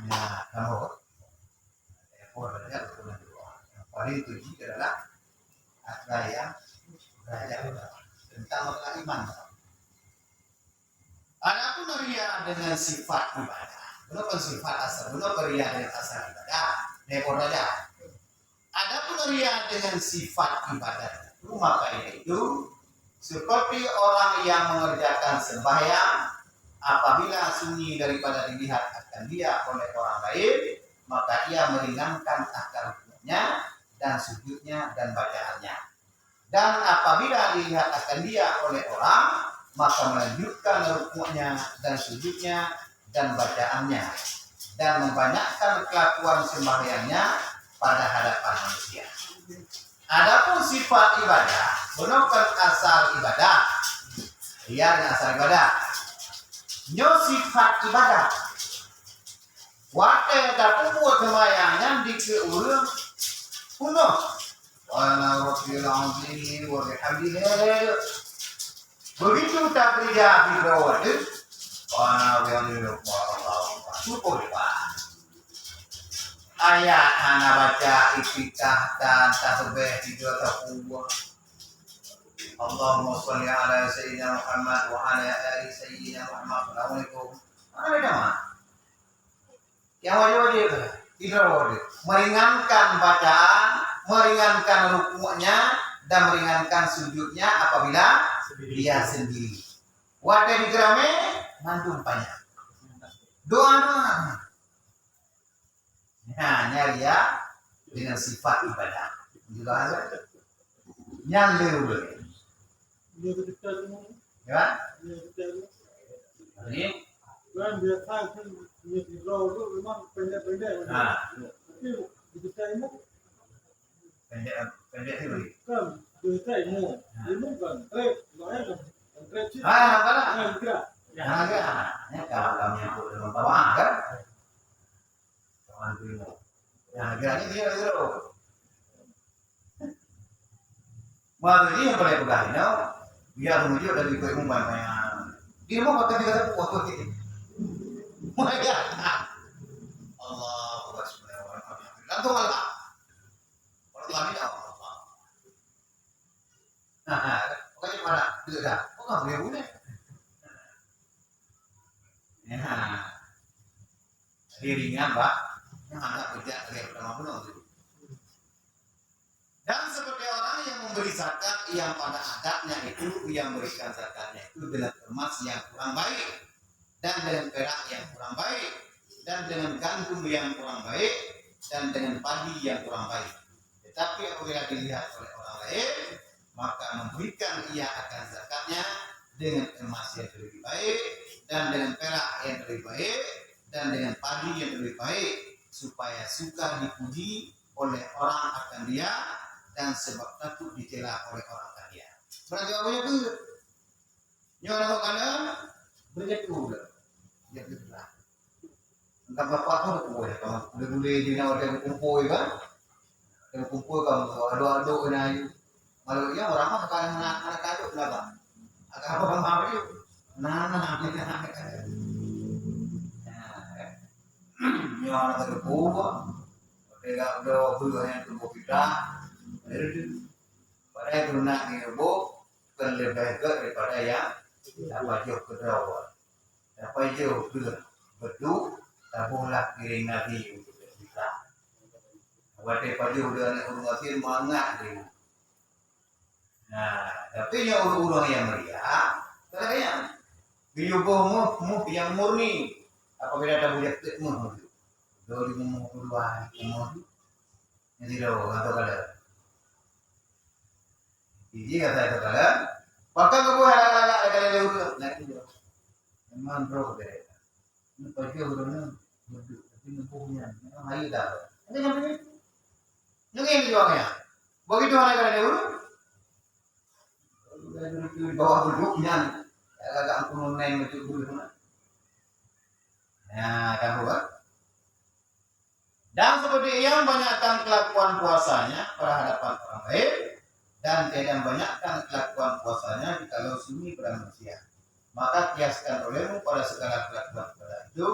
ya kamu yang paling tujuh adalah raya tentang masalah iman. Adapun ria dengan sifat ibadah, kenapa sifat asal, kenapa ria dengan asal ibadah, dekor aja. Adapun ria dia dengan sifat ibadat itu, maka itu seperti orang yang mengerjakan sembahyang apabila sunyi daripada dilihat akan dia oleh orang lain, maka ia meringankan akar rukuknya dan sujudnya dan bacaannya. Dan apabila dilihat akan dia oleh orang, maka melanjutkan rukuknya dan sujudnya dan bacaannya, dan membanyakkan kelakuan sembahyangnya pada hadapan manusia. Adapun sifat ibadah, bukan asal ibadah. Iya, dengan asal ibadah. Nyo sifat ibadah. Wate dapur buat semayangnya di keulung kuno. Wala rabbil azim wa bihamdihi. Begitu tak kerja di bawah itu, wala rabbil syukur Pak. Ayat hana baca itikah dan tasbih 30. Allahumma sholli ala sayyidina Muhammad wa ala ali sayyidina Muhammad. Assalamualaikum. Ada jemaah. Yang wajib tidak wajib. Meringankan bacaan, meringankan rukuknya dan meringankan sujudnya apabila dia sendiri. Wadah di gerame mantung banyak. Doa. Nah, nyari ya dengan sifat ibadah. Juga ada. Nyalur boleh. Dia betul mu. Ya. Dia betul. Ini. Kan dia kan dia draw tu memang pendek-pendek. Nah. Tapi betul mu Pendek itu. kan betul mu. Dia mu kan trek, lain kan. Trek sih. Apa lah? Enggak. Ya, enggak. Ini kalau kami yang belum tahu kan. Kawan primo. Nah, geranya dia itu. Waktu ini yang boleh pegang, no? Biar menuju dari kue umpan yang dia mau pakai tiga waktu ini. Mereka Allah Subhanahu langsung Allah. Kalau kami Allah. Nah, pokoknya pada tidak dah. Kok nggak boleh boleh? Nah, ringan Pak. Yang anak kerja kayak pertama pun. Dan seperti orang yang memberi zakat yang pada adatnya itu, yang memberikan zakatnya itu dengan emas yang kurang baik, dan dengan perak yang kurang baik, dan dengan gandum yang kurang baik, dan dengan padi yang kurang baik. Tetapi apabila dilihat oleh orang lain, maka memberikan ia akan zakatnya dengan emas yang lebih baik, dan dengan perak yang lebih baik, dan dengan padi yang lebih baik, supaya suka dipuji oleh orang akan dia, dan sebab takut dicela oleh orang kaya. Berarti apa itu? Nyawa orang kaya berjatuh udah, jatuh lah. Entah berapa tu boleh, kalau boleh di nawar yang kumpul kan, yang kumpul kan, ado ini, malu ya orang mah sekarang anak kaya kenapa? Agak apa apa itu? Nah, nyawa orang kaya kumpul, tidak ada waktu yang kumpul kita. Pada yang guna ni bo lebih baik daripada yang dapat jauh ke bawah. Dapat jauh ke betul, tak boleh kirim nabi untuk kita. Pada paju dengan urung akhir mangat dia. Nah, tapi yang urung yang meriah, katanya biuboh mu yang murni. Apabila ada budak tekmu, dori mu keluar mu. Jadi lo atau kada. Jadi kata itu kalian, pakai kebuah halal kalian lewat, naik itu, memang bro deh, ini pergi urutnya, tapi nubuhnya, memang hari dah, ini yang ini, yang ini jualnya, begitu hari kalian lewat, di bawah duduknya, agak ampun naik macam dulu, nah kamu buat, dan seperti yang banyakkan kelakuan puasanya pada hadapan orang lain. Dan tidak banyakkan kelakuan puasanya kalau sunyi pada manusia, maka kiaskan olehmu pada segala kelakuan pada itu,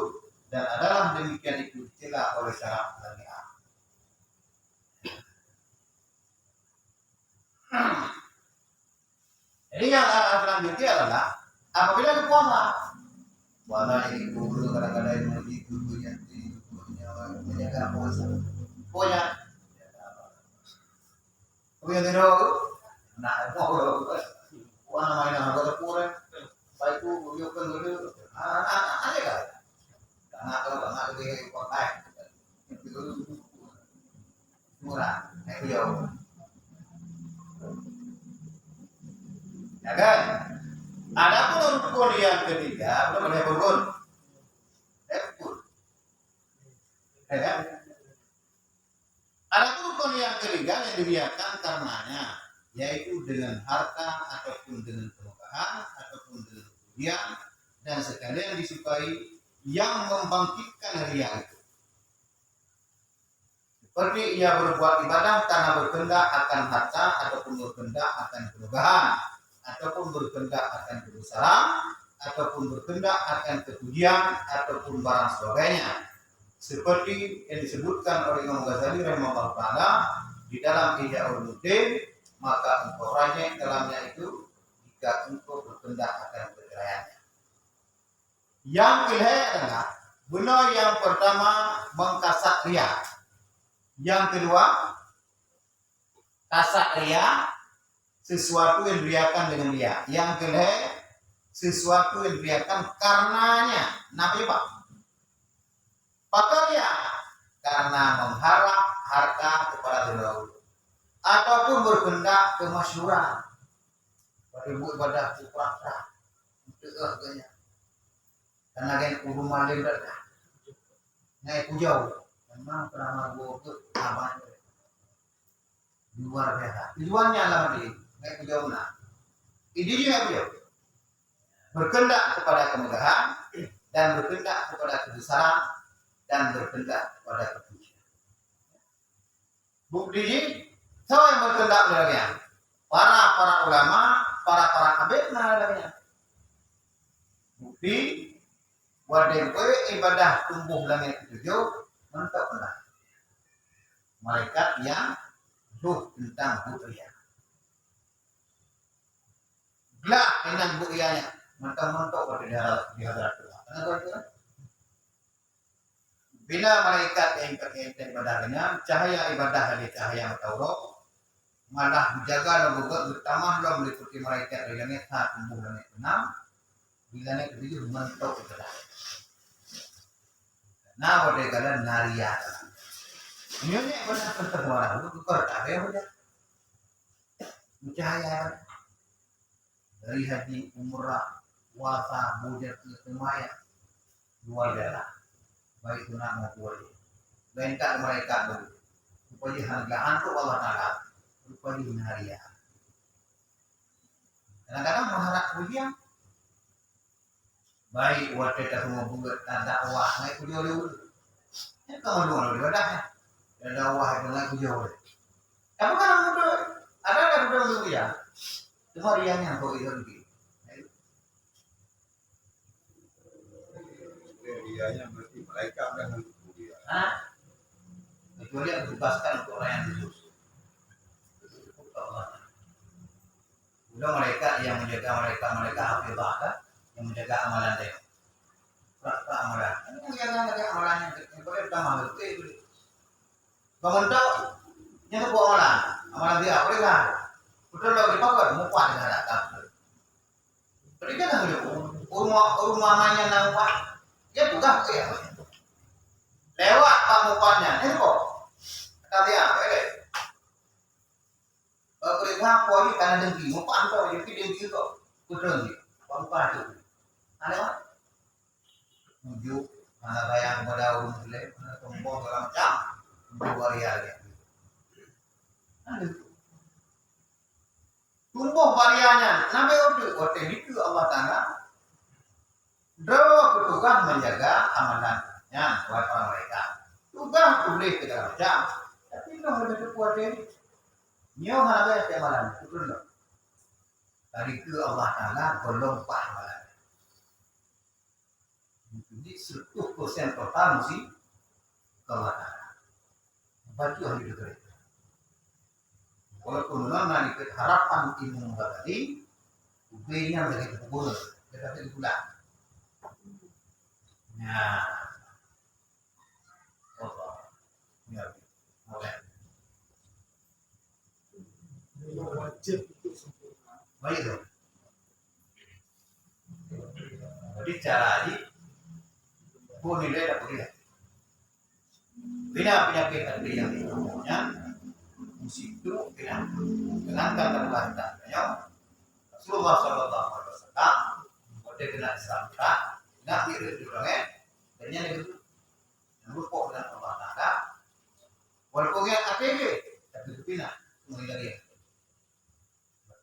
dan adalah demikian itu dicela oleh syaraf syariat. Jadi yang selanjutnya adalah apabila puasa ini guru kadang-kadang menjadi gurunya menjaga puasa, pokoknya Kuya niro, na mo wala mainan ako pure. Baik ku yo kan dulu. Ada ka? Karena di pakai. Murah, yo. Ya kan? Ada pun rukun yang ketiga, belum ada rukun. Rukun. Ya kan? Ada rukun yang ketiga yang diriakan karenanya, yaitu dengan harta ataupun dengan kemegahan ataupun dengan kemuliaan dan sekalian disukai yang membangkitkan ria itu. Seperti ia berbuat ibadah karena berkehendak akan harta ataupun berkehendak akan kemegahan ataupun berkehendak akan kebesaran ataupun berkehendak akan kepujian ataupun barang sebagainya. Seperti yang disebutkan oleh Imam Ghazali rahimahullah taala di dalam Ihya Ulumuddin, maka engkau rajin dalamnya itu jika engkau berkehendak akan perceraiannya. Yang kedua adalah benar yang pertama mengkasak ria. Yang kedua kasak ria, sesuatu yang diriakan dengan dia. Yang kedua sesuatu yang diriakan karenanya. Kenapa ya Pak? Faktornya karena mengharap harta kepada terdahulu ataupun berkehendak kemasyhuran. Beribu ibadah kupra-pra untuk harganya. Karena kan urung malih dah. Naik jauh. Memang pernah gua ke abang luar biasa. Tujuannya lama dia naik jauh nah. Idenya dia berkehendak kepada kemegahan dan berkehendak kepada kebesaran dan berkehendak pada kepujian. Bukti siapa yang berkehendak dengannya? Para ulama, para abid dengannya. Bukti wadeng ibadah tumbuh langit ketujuh mentok benar. Malaikat yang tuh tentang buaya. Gelap dengan buayanya mentok pada di hadarat Tuhan. Kenapa? Bila malaikat yang berkaitan ibadahnya, cahaya ibadah dari cahaya Taurat, malah menjaga dan bertambah dalam meliputi malaikat dari langit saat tumbuh langit 6, bila langit 7 mentok ibadah. Nah, pada kalian naria. Ini benar pertemuan itu tukar tak ya udah. Cahaya dari haji umrah, puasa, bujat ke semaya luar biasa. Baik tunang maupun wajib. Bentak mereka dulu. Rupanya hargaan itu Allah Ta'ala. Rupanya naria. Kadang-kadang mengharap pujian. Baik waktu kita semua buat dakwah. Naik puji oleh ulu. Ini kamu dulu oleh wadah. Dan dakwah itu naik puji oleh. Tapi kan ada dulu ya. Cuma riangnya kok itu lagi. Rianya berarti mereka dengan kemudian. Kecuali yang dibebaskan untuk orang yang khusus. Udah mereka yang menjaga mereka hafizah kan, yang menjaga amalan dia. Amalan. Ini menjaga amalan yang boleh utama itu. Bangun tahu, yang buat amalan dia boleh kan? Betul lah dipakai, mau kuat dengan datang. Tapi kan rumah mamanya nampak. Dia bukan ya. Lewat pamupannya, ini kok. Kata dia, perintah poin karena dengki, mupan kok, jadi dengki kok. Kudeng, pamupan itu. Ada apa? Tujuh, mana bayang pada urung bule, mana tombol segala macam. Tujuh varian. Ada. Tumbuh variannya, sampai waktu itu Allah Ta'ala Doa petugas menjaga amanahnya buat orang mereka. Tugas boleh segala macam, tapi kalau lebih kuat ini, nyawa ada amalan itu loh. Dari itu Allah Taala belum amalan. Jadi 100% total mesti Allah Taala. Baca hari itu. Walaupun nanti harapan ilmu tadi, ubahnya dari kubur, tetapi pulang. Nah, Allah, ya, boleh. budget untuk sempurna. Baik tuh. Jadi cara ini, pun nilai dapat dia. Bina penyakit hati yang umumnya, musik itu bina. Dengan kata bahasanya, Rasulullah Sallallahu Alaihi Wasallam, kode kena sampai, nak diri orangnya, dan yang itu, yang lupa dengan Allah Taala, walaupun yang APB, tapi itu bina, mengenai dia.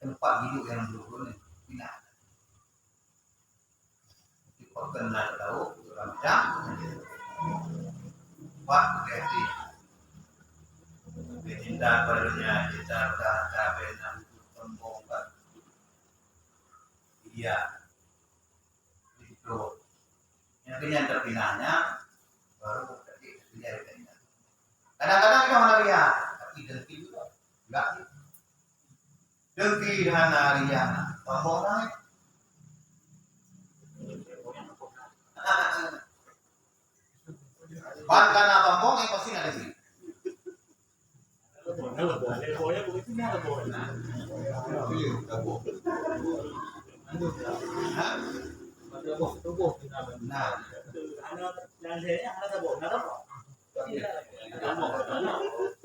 Tempat hidup yang dulu ini bina. Kita kenal tahu macam Pak Keti. Cinta barunya kita dah capai enam tembongkan. Iya. Itu. Yang kenyang terpinahnya baru terpinah. Kadang-kadang kita mana lihat, tapi dengki juga. Enggak sih. Dengki hana riana, tombol naik. Bahkan tombol yang pasti ada sih. Lebolnya begitu nih lebolnya. Iya, tabung. Hah? Tubuh kita Nah, Ano yang saya ada tabung, ada apa?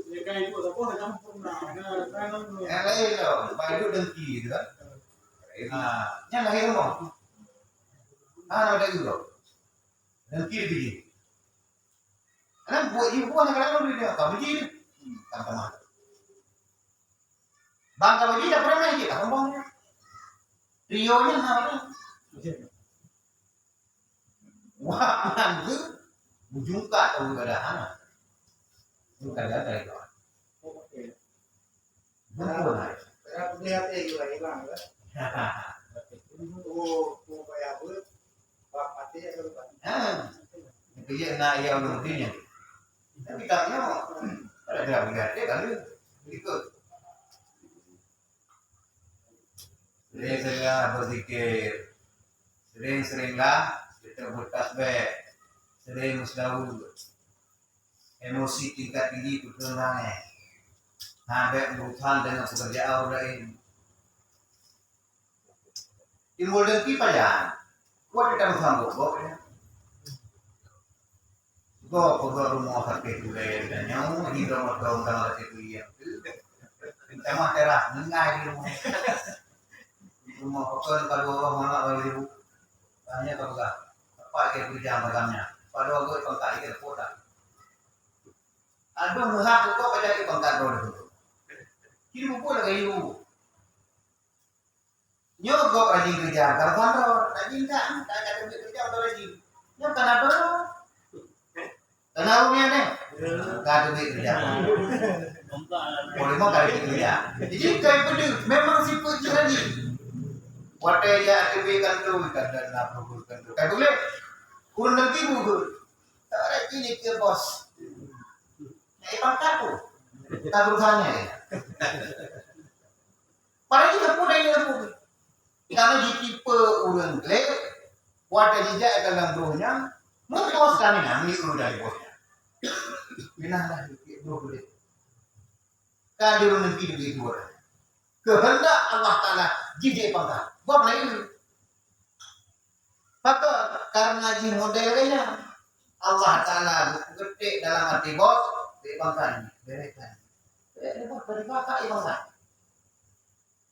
Ya kayak itu apa hanya sempurna. Nah, kan yang lain loh, baik itu dengki gitu kan. Nah, yang lahir loh. Ada juga. Dengki begini. Karena buat ibu kan kadang-kadang dia kamu begini. Teman-teman. Bangka begini tak pernah main kita, ngomongnya. Rionya namanya. Wah, nanti bujungka atau enggak ada anak. Bukan ada itu. Betul. Saya lihat juga hilang kan. Oh, kayak apa? Pak Pati ya kan. Itu ya nak yang nantinya. Tapi katanya ada berarti kan ikut. Sering-seringlah berzikir, sering-seringlah kita bertasbih, sering selalu emosi tingkat tinggi itu tenangnya. Sampai berusaha dengan pekerjaan lain. Timbul dengki payah. Kuat kita bersambung, pokoknya. Kau pegawai rumah sakit juga dan yang hidup bertahun tahun itu yang kita mah teras nengai di rumah pekerjaan kalau orang mana bagi ibu tanya kalau enggak apa yang kerja magamnya pada waktu itu pangkat itu kota ada muhak itu pada itu pangkat dulu kiri buku lagi ibu nyogok lagi kerja kalau kantor lagi enggak ada kerja atau lagi yang kenapa kenapa nih enggak ada kerja boleh mau kali kerja jadi kayak begitu memang si puji lagi Wate ya TV kan tu kan nak program kan tu. Kan boleh kurang nanti buku. Tak ada ini ke bos. Nyai pangkat tu. Tak berusaha ya. Padahal kita pun ini tu. Karena di tipe urang glek, wate jejak dalam bruhnya, mungkos kami nami uru dari bosnya. Minahlah bro boleh. Kan dia nanti begitu orang. Kehendak Allah Taala jejak pangkat. Buat lain. Maka karena di modelnya Allah Taala gede dalam hati bos, dibangkan, berekan. Bos berbakar ibangkan.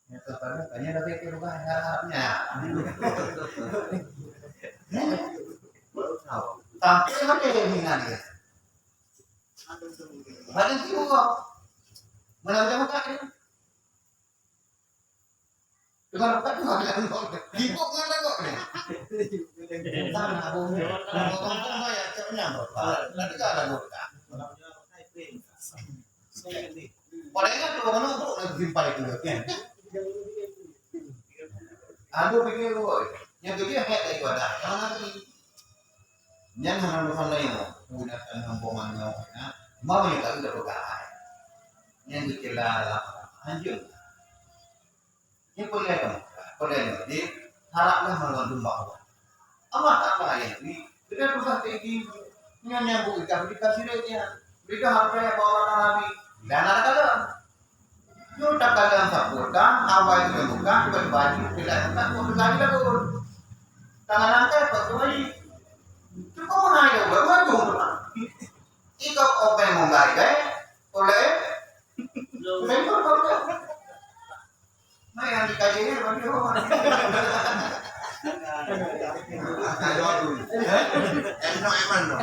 Ya karena tanya dari ke rumah harapnya. Baru tahu. Tapi ada yang hingan dia. Badan juga. Mana macam apa? Dengan apa tu ada ngok. Dipok ngada ngok ni. Tanah aku. Ngomong bayar cepnya berapa. Nanti ada ngok tak. Padahal kan kalau mana tu nak simpai tu kan. Aduh pikir lu. Yang kedua kayak tadi ada. Yang nanti. Yang mana lain tu. Gunakan hambongan ngok. Mau ni tak ada berkah. Yang dikelar anjing. Ini perlihatkan, jadi haraplah melawan domba Allah. Allah tak lain ini. Kita berusaha tinggi, nyambung kita dikasih dia harapnya bawa Nabi dan ada kata, yo tak dalam sabur, bukan, awal itu bukan, berbaju tidak bukan, kok lagi lah kau. Tangan angkat kok kembali. Itu kau mana ya? Bermaju bukan? Ikut open menggai deh, oleh member kau. Nah yang dikajinya bagi orang. Ayo dulu. Eman dong.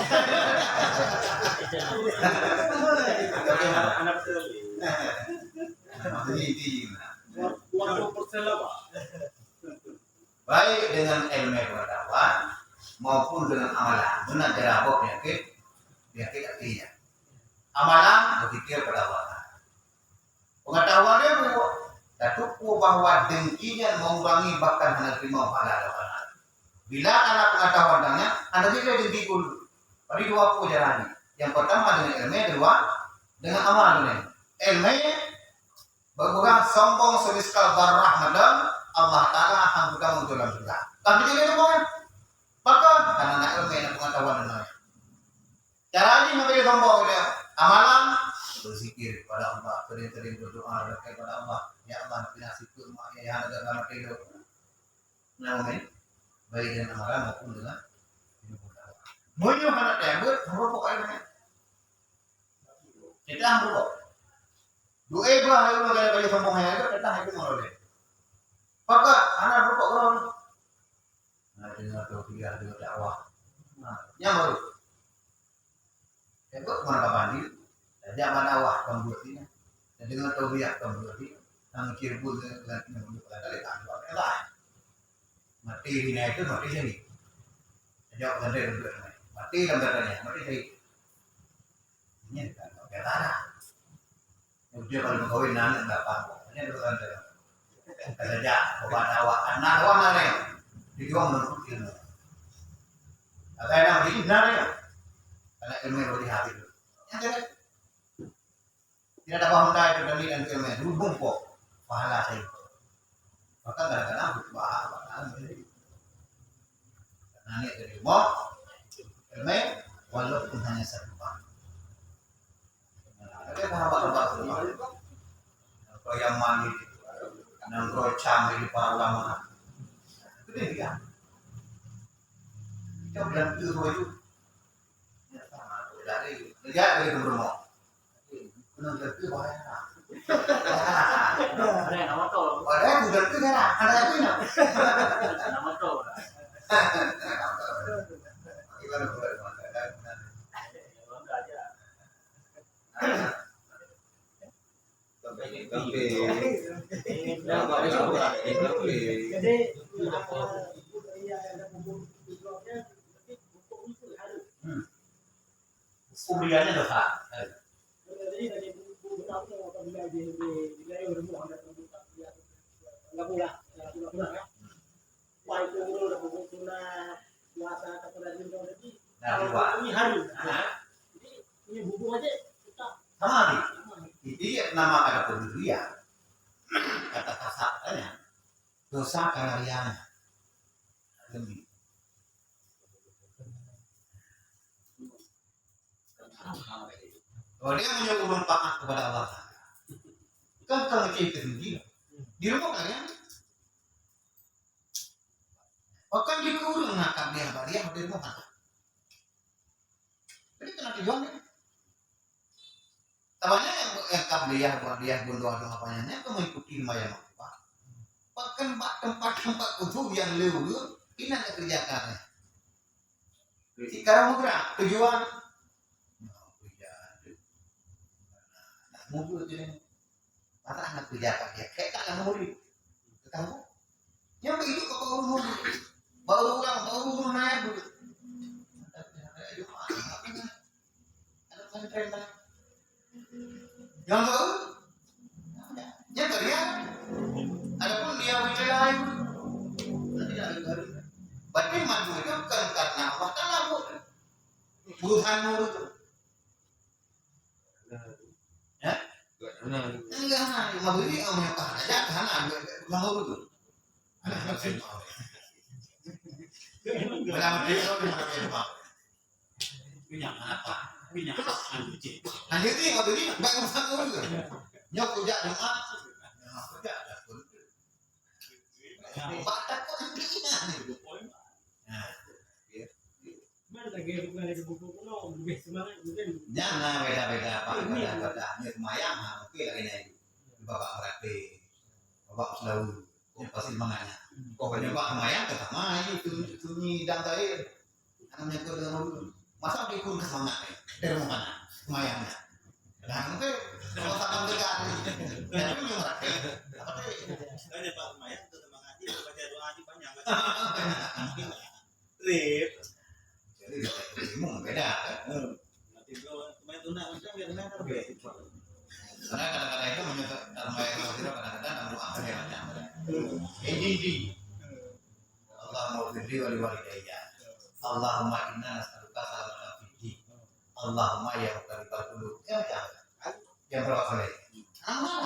Anak betul. Ini. 20% lah Pak. Baik dengan ilmu pengetahuan maupun dengan amalan. Benar jarabok penyakit artinya. Amalan berpikir pada Allah. Pengetahuan dia Tatuku bahwa dengkinya mengurangi bahkan hanya terima pahala. Bila anak pengetahuan tanya, anda tidak dengki dulu. Pada dua perjalanan. Yang pertama dengan ilmu, kedua dengan amal dunia. Ilmu berkurang sombong semiskal barah madam Allah Taala akan bukan untuk dalam surga. Tapi tidak itu bukan. Bahkan karena anak ilmu yang pengetahuan dunia. Cara ini memberi sombong dia. Amalan berzikir kepada Allah, sering-sering berdoa kepada Allah. Ya Allah, nasib rumah yang ada dalam hidup. Namun, baik dengan amalan maupun dengan hidup berdoa. Moyo anak tembur, merokok airnya. Kita merokok. Dua ibu hari ini kali sombong yang itu kita itu merokok. Maka anak merokok orang. Nah, dengar tauhid dengan dakwah. Nah, yang baru. Tembur mana bandil? Zaman awal pembuatnya. Dan dengan tauhid pembuatnya. Ang kirbul dengan kali tanpa lain. Mati ini itu mati sini. Jawab dan dia mati gambarnya mati sini. Ini kan gambaran. Dia kalau kawin anak enggak apa. Ini bukan dia. Kata dia bawa awak anak awak mana? Dijual menurut ilmu. Apa yang namanya ini benar ya? Karena ilmu yang lebih hati itu. Yang tidak ada paham dah itu dalil dan ilmu itu bumpuk. Pahala saya. Maka kadang-kadang pahala menjadi. Karena ini dari ilmu walaupun hanya satu pak. Ada sahabat-sahabat semua. Kalau yang mandi, yang rocam di para ulama, itu dia. Kita bilang itu itu. Ya sama. Dari rumah. Benar itu bahaya. Ada yang nama tol. Ada yang udah itu kan, ada yang itu. Nama tol. Gimana boleh Jadi Kuliahnya dosa. jadi dari buku tahu apabila di rumah ada tempat nggak pula ya. Baik dulu udah buku tuna puasa kepada jindo jadi kalau ini hari. Jadi ini buku aja kita Sama nih. Jadi nama ada pendirian. Kata kasarnya dosa karena riana. Lebih. Kalau dia menyuruh taat kepada Allah, kan kalau kita sendiri di rumah kalian, bahkan di kurung nakal dia di rumah kan. Jadi kena tujuannya. Tamannya yang kabliah buat dia bundoa apanya itu mengikuti lumayan apa. Bahkan tempat-tempat itu yang lewat ini ada kerjakannya. Sekarang bergerak tujuan. Mobil jadi mata anak kerja pakai kayak kan mobil ketemu yang begitu ke mobil baru naik dulu ada yang tahu yang kerja ada pun dia bicara itu tidak ada berarti maju itu kan karena Allah Taala urusan itu. Enggak, mabudi ang mga kahalaga, kahanan, mahulog doon. Wala mo dito, wala mo Punya apa? Punya anjing. Nanti mabudi, baik mo sa ulo. Nyok, kuja, nyok, kerja. Batak kok impian itu. Nah, Mana lagi buku kuno lebih semangat mungkin. jangan beda-beda apa beda-beda mayang oke kayaknya itu. Bapak berarti bapak selalu pasti semangatnya. Pokoknya bapak mayang ke sama itu sunyi dan tadi namanya ke masa ikut semangat dari mana mayangnya. Nah, mungkin kalau sama dekat dan itu yang berarti apa tuh? Makanya Pak lumayan tuh semangatnya baca doa aja banyak. Trip. Jadi bingung beda kan? Nanti kalau main tunai macam biar main terus. Karena kadang-kadang itu menyebut dalam ayat al-Qur'an kadang-kadang dalam doa ada macam. Ini Allahumma firli wa liwalidayya. Allahumma inna nas'aluka salamatan fid din. Allahumma ya muqallibal qulub. Ya macam. Yang berapa kali? Amal.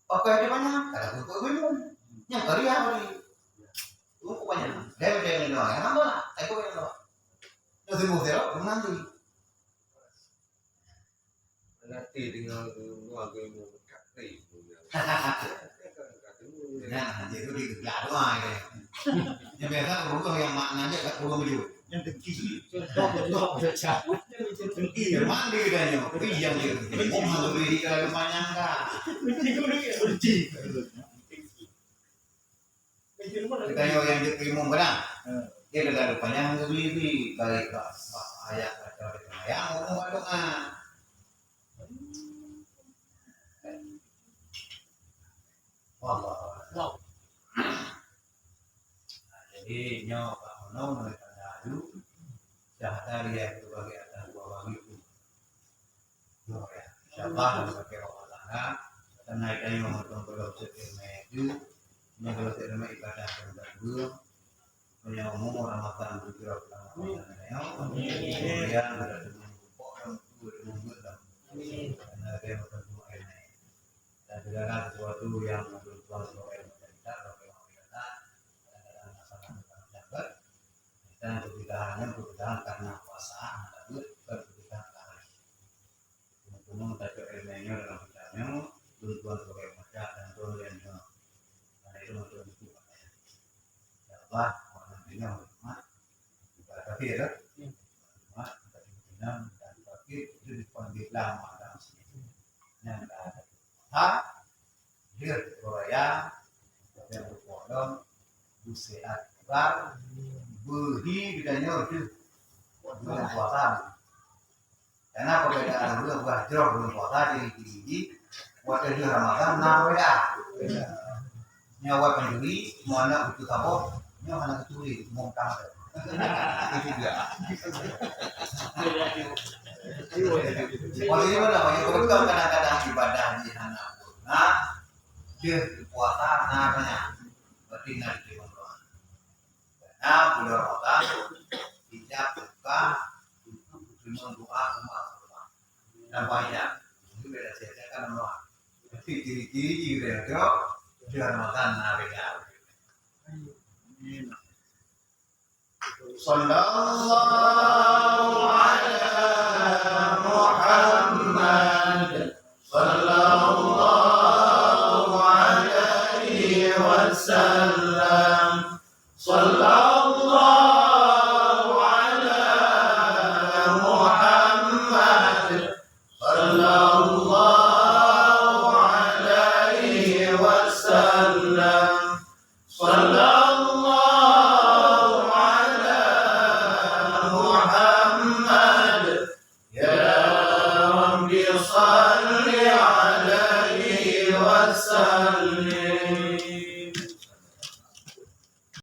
Pakai di mana? Kada buku belum. Yang karya hari. Buku banyak. Dia doang. Yang apa? Aku yang doang. Nanti mau belum nanti. Nanti dengan keluarga yang kakek. Nah, nanti itu di doa ya. Yang biasa buku yang maknanya kat buku beliau. Yang dengki. Contoh saja. Dengki. Yang mandi katanya. Yang dia. Mau memberi kalau menyangka. Benci. Kita yang diterima berang. Dia ada rupanya memberi balik ayat yang ngomong doa. Wallah. Jadi nyawa Pak Mono mereka lalu syahada dia sebagai atas dua itu. Ya, siapa sebagai Allah karena itu yang menonton kalau seperti yang kalau seperti ibadah berdua punya umum Ramadan bergerak Ramadan kemudian berada di pokok karena dia bertemu ini dan segala sesuatu yang bertujuan sebagai kita kadang-kadang masalah dapat dan kebidahan karena puasa tapi kebidahan lain kemudian kita ilmunya dalam bidangnya tujuan sebagai masyarakat dan toleransi karena itu untuk itu apa namanya hormat tapi ya hormat dan tapi itu dipanggil lama dalam sini yang ada dia Korea yang berpodong buseat bar berhi bidanya itu bulan puasa karena perbedaan bulan wajroh bulan puasa di waktu di Ramadan nah beda nyawa penduli mana itu kapok nyawa anak kecuri mau kamu itu juga kalau ini namanya betul kadang-kadang ibadah di anak nah dia puasa namanya berarti nanti doa nah bulan Ramadan tidak buka cuma doa umat dan banyak itu beda saja kan doa tapi ciri-ciri juga bulan Ramadan beda Sallallahu